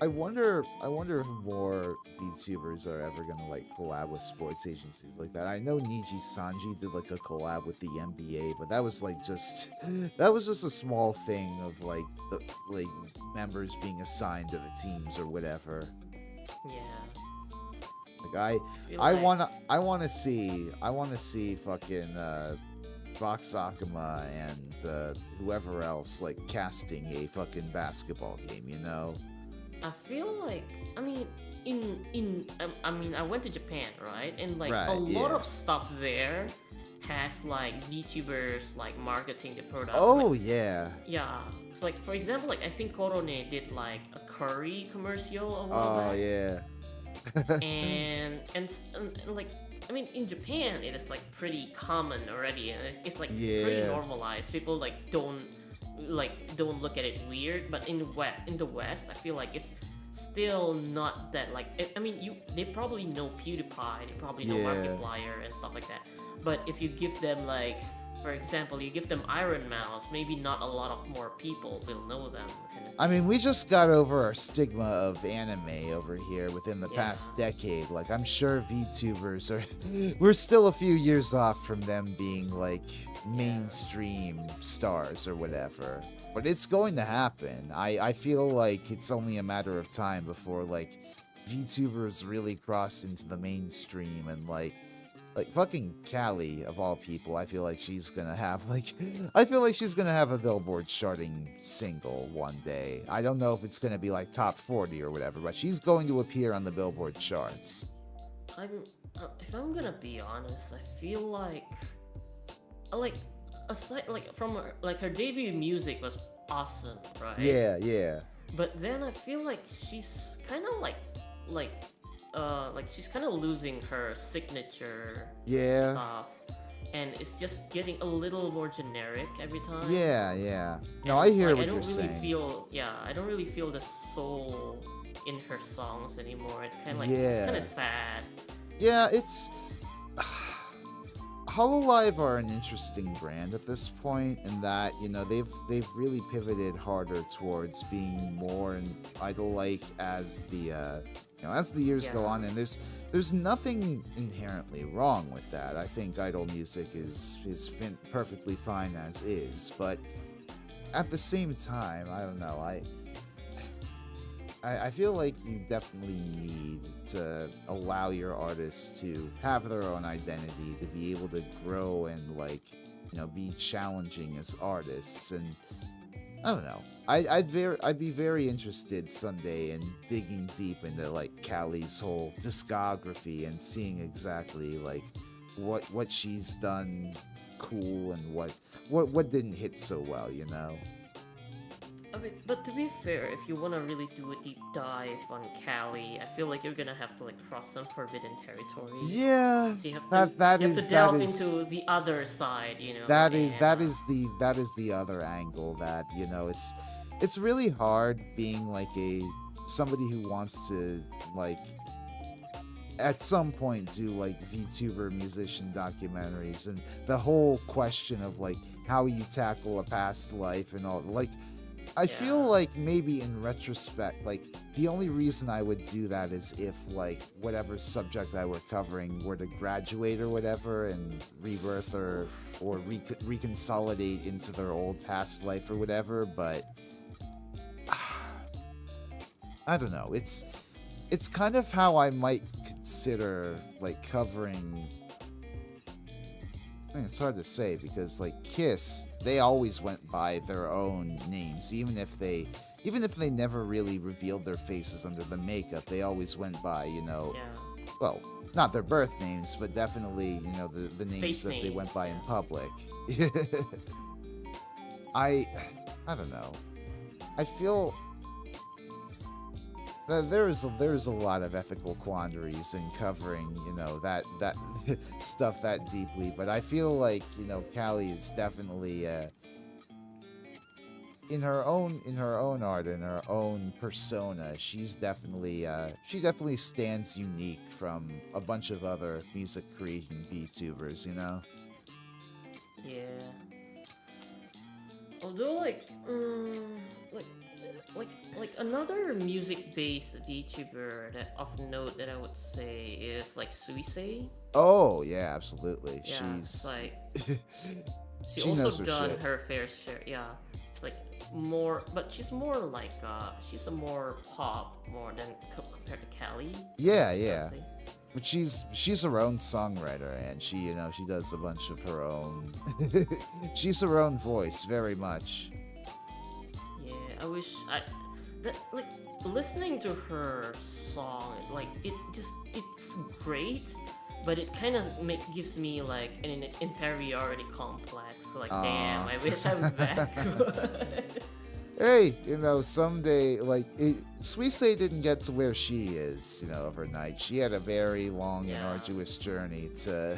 wonder if more VTubers are ever gonna like collab with sports agencies like that. I know Niji Sanji did like a collab with the NBA, but that was just a small thing of like the members being assigned to the teams or whatever. Yeah. Like I wanna see fucking Vox Akuma and whoever else like casting a fucking basketball game, you know? I feel like, I mean, I went to Japan, right? And like Right, a lot yeah. of stuff there has like VTubers like marketing the product. Oh Like, yeah. yeah. It's like, for example, like I think Korone did like a curry commercial a while Oh back. yeah. and like, I mean, in Japan it is like pretty common already, and it's like pretty Yeah. normalized. People like don't look at it weird, but in the West, I feel like it's still not that like. I mean, they probably know PewDiePie, they probably know Yeah. Markiplier and stuff like that. But if you give them like, for example, you give them Iron Mouse, maybe not a lot of more people will know them. Kind of I mean, we just got over our stigma of anime over here within the past decade. Like, I'm sure VTubers we're still a few years off from them being like mainstream stars or whatever. But it's going to happen. I feel like it's only a matter of time before like VTubers really cross into the mainstream and like fucking Callie of all people. I feel like she's gonna have a Billboard charting single one day. I don't know if it's gonna be like top 40 or whatever, but she's going to appear on the Billboard charts. if I'm gonna be honest, I feel like aside from her debut music was awesome, right? Yeah. But then I feel like she's kind of like she's kind of losing her signature Yeah. stuff, and it's just getting a little more generic every time. Yeah. No, And, I hear like, what I don't you're really saying. I don't really feel the soul in her songs anymore. It's kind of it's Yeah. kind of sad. Yeah, it's Hololive are an interesting brand at this point in that, you know, they've really pivoted harder towards being more idol-like as the as the years go on, and there's nothing inherently wrong with that. I think idol music is perfectly fine as is, but at the same time, I don't know, I feel like you definitely need to allow your artists to have their own identity, to be able to grow and be challenging as artists. And I don't know, I'd be very interested someday in digging deep into Callie's whole discography and seeing exactly what she's done cool and what didn't hit so well, you know. I mean, but to be fair, if you want to really do a deep dive on Callie, I feel like you're gonna have to cross some forbidden territories. Yeah, So you have to delve into the other side, you know. That is the other angle that, you know, it's really hard being somebody who wants to at some point do VTuber musician documentaries, and the whole question of how you tackle a past life and all. I feel like maybe in retrospect, the only reason I would do that is if whatever subject I were covering were to graduate or whatever and rebirth or reconsolidate into their old past life or whatever. But I don't know. It's kind of how I might consider covering. I mean, it's hard to say because Kiss, they always went by their own names, even if they never really revealed their faces under the makeup. They always went by, well, not their birth names, but definitely, the names Space that they went names, by in yeah. public. I don't know. I feel there's a lot of ethical quandaries in covering, that stuff that deeply, but I feel like, Callie is definitely in her own art, in her own persona, she's definitely she definitely stands unique from a bunch of other music creating VTubers, Yeah. Although like like another music-based VTuber that of note that I would say is like Suisei. Oh yeah, absolutely. Yeah, She's like she she also knows her done shit. her fair share. Yeah, it's like more, but she's more like she's a more pop more than compared to Callie. Yeah, I yeah. would say. But she's her own songwriter, and she does a bunch of her own. She's her own voice, very much. Yeah, I wish like listening to her song, like it's great, but it kind of gives me like an inferiority complex. Like, damn, I wish I was back. Hey, someday, like, Suisei didn't get to where she is, overnight. She had a very long and arduous journey to,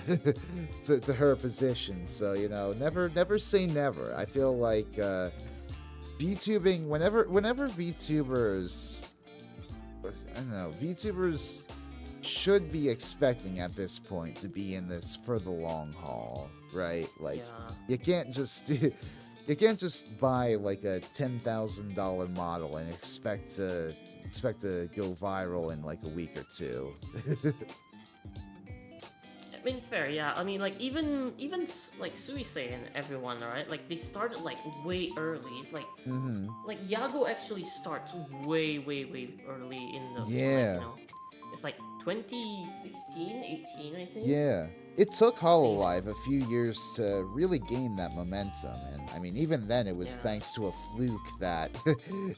to her position. So, never say never. I feel like VTubing, whenever VTubers, I don't know, VTubers should be expecting at this point to be in this for the long haul, right? Like, you can't just you can't just buy like a $10,000 model and expect to go viral in like a week or two. I mean, fair, yeah. I mean, like even like Suisei and everyone, right? Like they started like way early. It's like like Yago actually starts way early in the yeah. It's like 2016, 18, I think. Yeah. It took Hololive a few years to really gain that momentum, and I mean, even then, it was thanks to a fluke that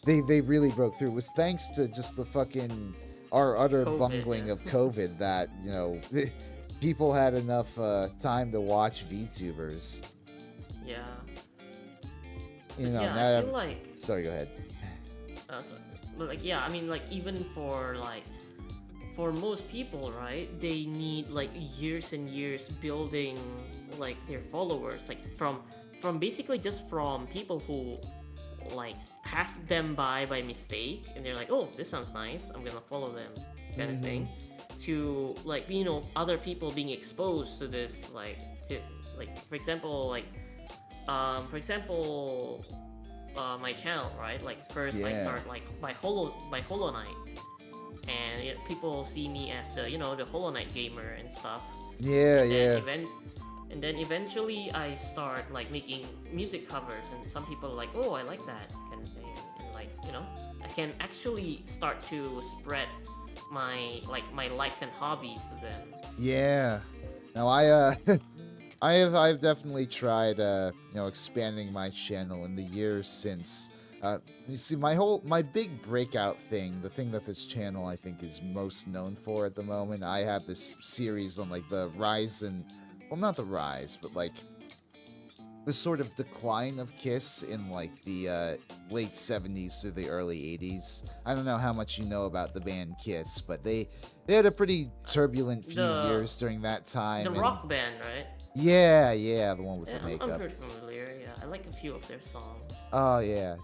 they really broke through. It was thanks to just the fucking our utter bungling of COVID that people had enough time to watch VTubers. Yeah. Now I feel like. Sorry, go ahead. Sorry. But like, yeah, I mean, like even for most people, right, they need like years and years building like their followers, like from basically just from people who like passed them by mistake, and they're like, oh, this sounds nice, I'm gonna follow them, kind of thing, to like other people being exposed to this, like to like for example my channel, right? Like first I start like by Hollow Knight. And people see me as the the Hollow Knight gamer and stuff. And then eventually I start like making music covers, and some people are like, oh, I like that kind of thing, and like I can actually start to spread my likes and hobbies to them. Yeah. Now I've definitely tried expanding my channel in the years since. You see, my big breakout thing, the thing that this channel I think is most known for at the moment, I have this series on like the rise and, well, not the rise, but like the sort of decline of Kiss in like the late 70s to the early 80s. I don't know how much you know about the band Kiss, but they had a pretty turbulent few years during that time. The rock band, right? Yeah, the one with the makeup. I'm pretty familiar, yeah. I like a few of their songs. Oh, yeah.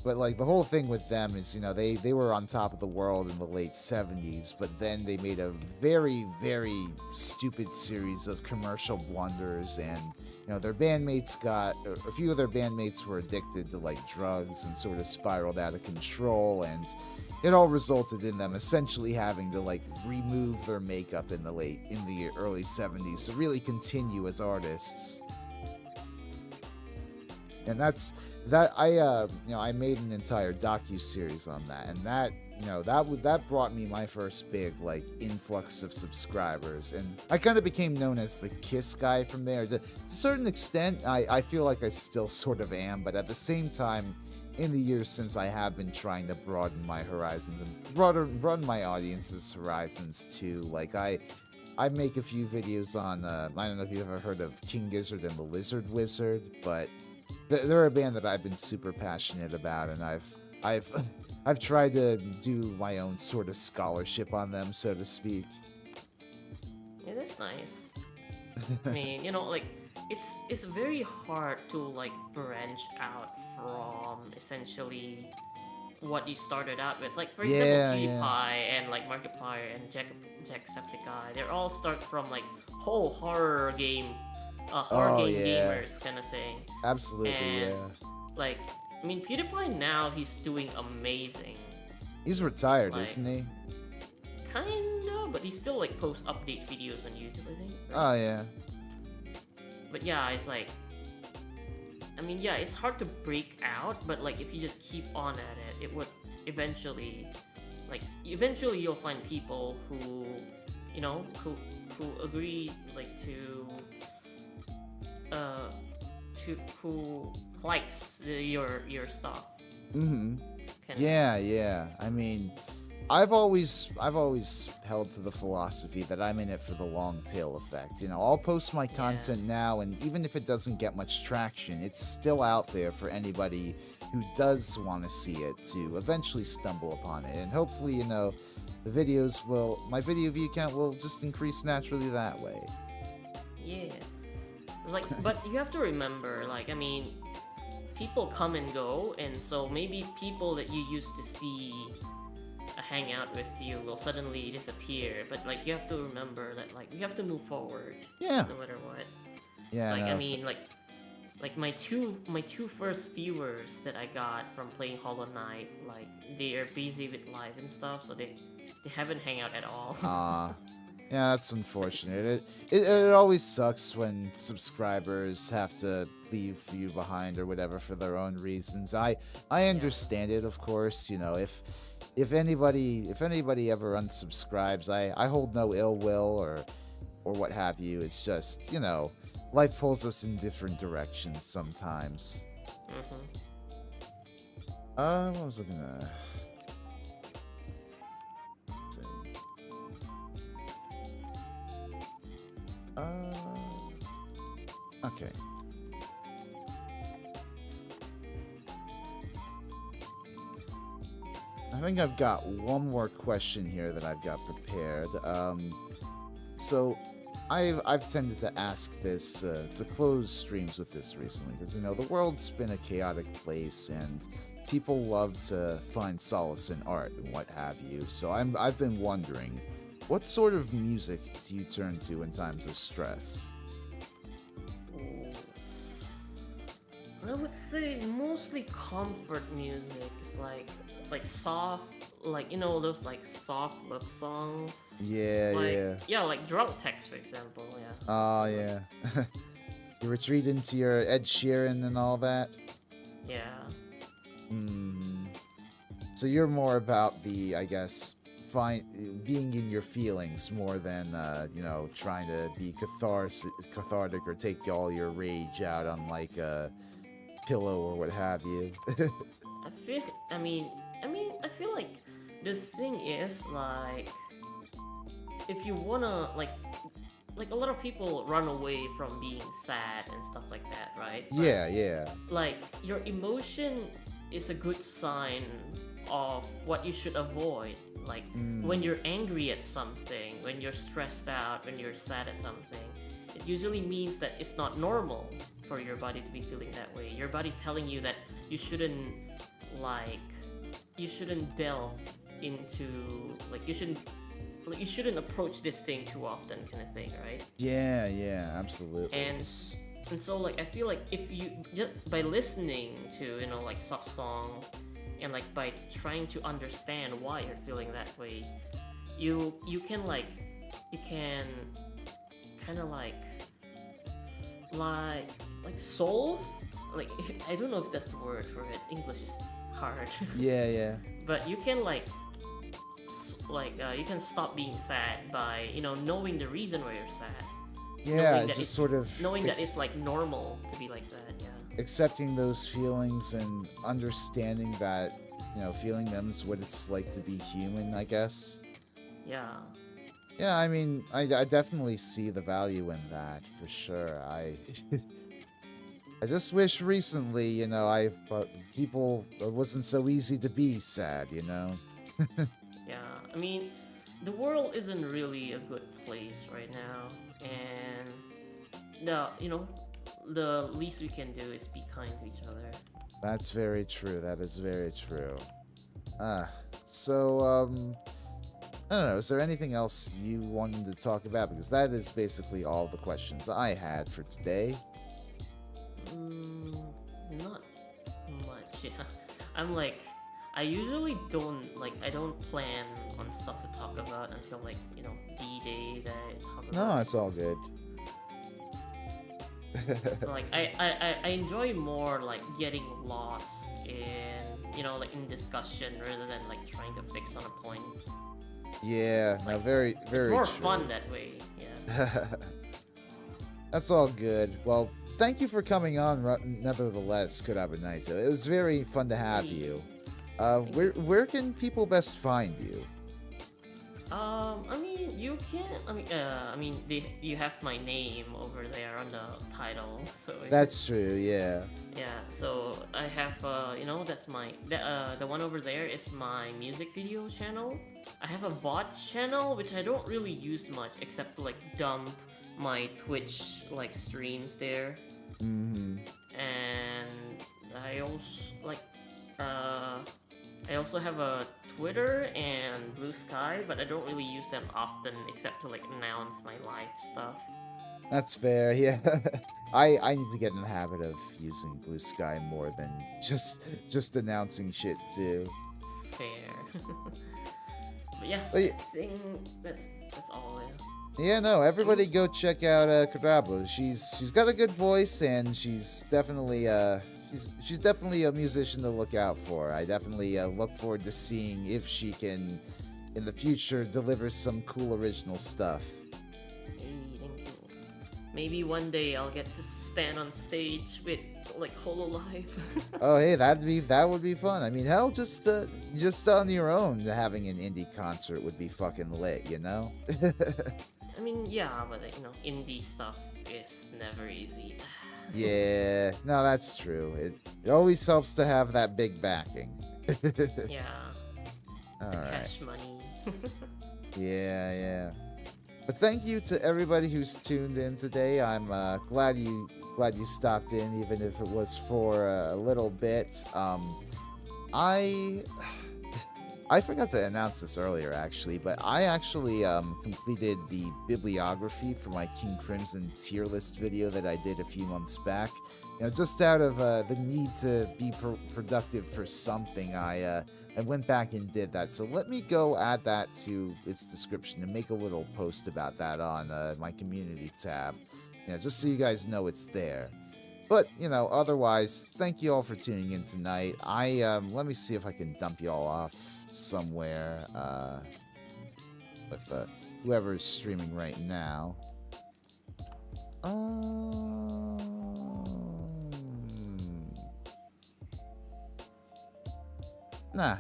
But like the whole thing with them is, they were on top of the world in the late 70s, but then they made a very, very stupid series of commercial blunders, and their bandmates a few of their bandmates were addicted to like drugs and sort of spiraled out of control, and it all resulted in them essentially having to like remove their makeup in the early 70s to really continue as artists. And I made an entire docu-series on that, and that brought me my first big like influx of subscribers, and I kind of became known as the Kiss guy from there. To a certain extent, I feel like I still sort of am, but at the same time, in the years since, I have been trying to broaden my horizons and broaden my audience's horizons too. Like I make a few videos on I don't know if you've ever heard of King Gizzard and the Lizard Wizard, but they're a band that I've been super passionate about, and I've I've tried to do my own sort of scholarship on them, so to speak. Yeah, that's nice. I mean, like it's very hard to like branch out from essentially what you started out with. Like for example, Yeah, PewDiePie yeah. and like Markiplier and Jacksepticeye, they're all start from like whole horror Oh game yeah. gamers kind of thing. Absolutely, And yeah. like, I mean, PewDiePie now he's doing amazing. He's retired, Like, isn't he? kinda, but he still like posts update videos on YouTube, I think. Right? Oh yeah. But yeah, it's like, I mean, yeah, it's hard to break out, but like if you just keep on at it, it would eventually, eventually you'll find people who, who agree like who likes your stuff. Mm-hmm. Kinda. Yeah. I mean, I've always held to the philosophy that I'm in it for the long tail effect. I'll post my content now, and even if it doesn't get much traction, it's still out there for anybody who does want to see it to eventually stumble upon it. And hopefully, my video view count will just increase naturally that way. Yeah. But you have to remember, I mean, people come and go, and so maybe people that you used to see hang out with you will suddenly disappear. But you have to remember that you have to move forward. Yeah. No matter what. Yeah. I mean, my two first viewers that I got from playing Hollow Knight, they are busy with life and stuff, so they haven't hang out at all. Yeah, that's unfortunate. It always sucks when subscribers have to leave you behind or whatever for their own reasons. I understand it, of course. If anybody ever unsubscribes, I hold no ill will or what have you. It's just life pulls us in different directions sometimes. What was I gonna? Okay. I think I've got one more question here that I've got prepared. So I've tended to ask this to close streams with this recently because the world's been a chaotic place and people love to find solace in art and what have you. So I've been wondering, what sort of music do you turn to in times of stress? I would say mostly comfort music. It's like soft, those soft love songs. Yeah. Yeah, like Drunk Text, for example. Yeah. Oh yeah. You retreat into your Ed Sheeran and all that. Yeah. So you're more about the, I guess, being in your feelings more than trying to be cathartic or take all your rage out on a pillow or what have you. I feel like the thing is if you wanna a lot of people run away from being sad and stuff like that, right? Yeah. Your emotion is a good sign of what you should avoid. When you're angry at something, when you're stressed out, when you're sad at something, it usually means that it's not normal for your body to be feeling that way. Your body's telling you that you shouldn't delve into you shouldn't approach this thing too often, kind of thing, right? Yeah, absolutely. And so I feel like if you just by listening to soft songs and by trying to understand why you're feeling that way, you can kind of solve, I don't know if that's the word for it. English is hard. Yeah. But you can you can stop being sad by knowing the reason why you're sad. Yeah, just sort of knowing that it's normal to be like that. Yeah. Accepting those feelings and understanding that feeling them is what it's like to be human, I guess. Yeah. Yeah, I mean, I definitely see the value in that for sure. I just wish recently, I people it wasn't so easy to be sad, Yeah, I mean, the world isn't really a good place right now, and the least we can do is be kind to each other. That's very true. That is very true. So, I don't know. Is there anything else you wanted to talk about? Because that is basically all the questions I had for today. Not much. Yeah, I'm like, I usually I don't plan on stuff to talk about until D-Day that I talk about. No, it's all good. So like I enjoy more like getting lost in in discussion rather than like trying to fix on a point. Yeah, It's no, like, very, very it's more true. fun that way. Yeah. That's all good. Well, thank you for coming on, nevertheless, Kurabu Naito. It was very fun to have you. Where can people best find you? I mean, you can. You have my name over there on the title, so. That's true. Yeah. Yeah. So I have, that's the one over there is my music video channel. I have a VOD channel which I don't really use much except to like dump my Twitch like streams there. Mm-hmm. And I also have a Twitter and Blue Sky, but I don't really use them often except to like announce my live stuff. That's fair, yeah. I need to get in the habit of using Blue Sky more than just announcing shit too. Fair. But yeah, But I think that's all. Yeah. Yeah, no, everybody go check out Kurabu. She's got a good voice, and she's definitely she's definitely a musician to look out for. I definitely look forward to seeing if she can, in the future, deliver some cool original stuff. Hey, thank you. Maybe one day I'll get to stand on stage with like Hololive. Oh, hey, that would be fun. I mean, hell, just on your own, having an indie concert would be fucking lit, you know? I mean, yeah, but indie stuff is never easy. Yeah, no, that's true. It always helps to have that big backing. Yeah. All right. Cash money. Yeah. But thank you to everybody who's tuned in today. I'm glad you stopped in, even if it was for a little bit. I forgot to announce this earlier, actually, but I actually completed the bibliography for my King Crimson tier list video that I did a few months back. Just out of the need to be productive for something, I went back and did that. So let me go add that to its description and make a little post about that on my community tab. Just so you guys know it's there. But, otherwise, thank you all for tuning in tonight. Let me see if I can dump you all off somewhere with whoever is streaming right now. Nah,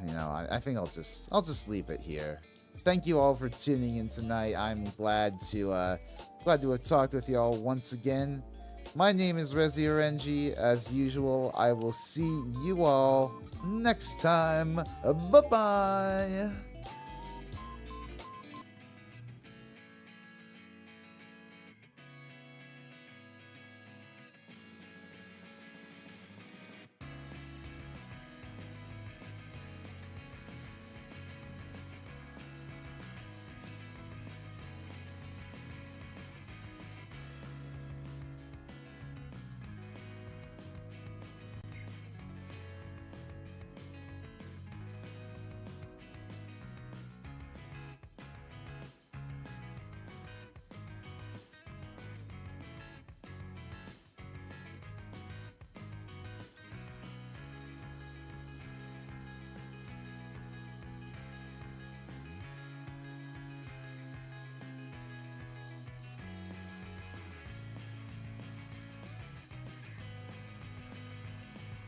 I think I'll just leave it here. Thank you all for tuning in tonight. I'm glad to have talked with y'all once again. My name is Rezi Orenji. As usual, I will see you all next time. Bye-bye.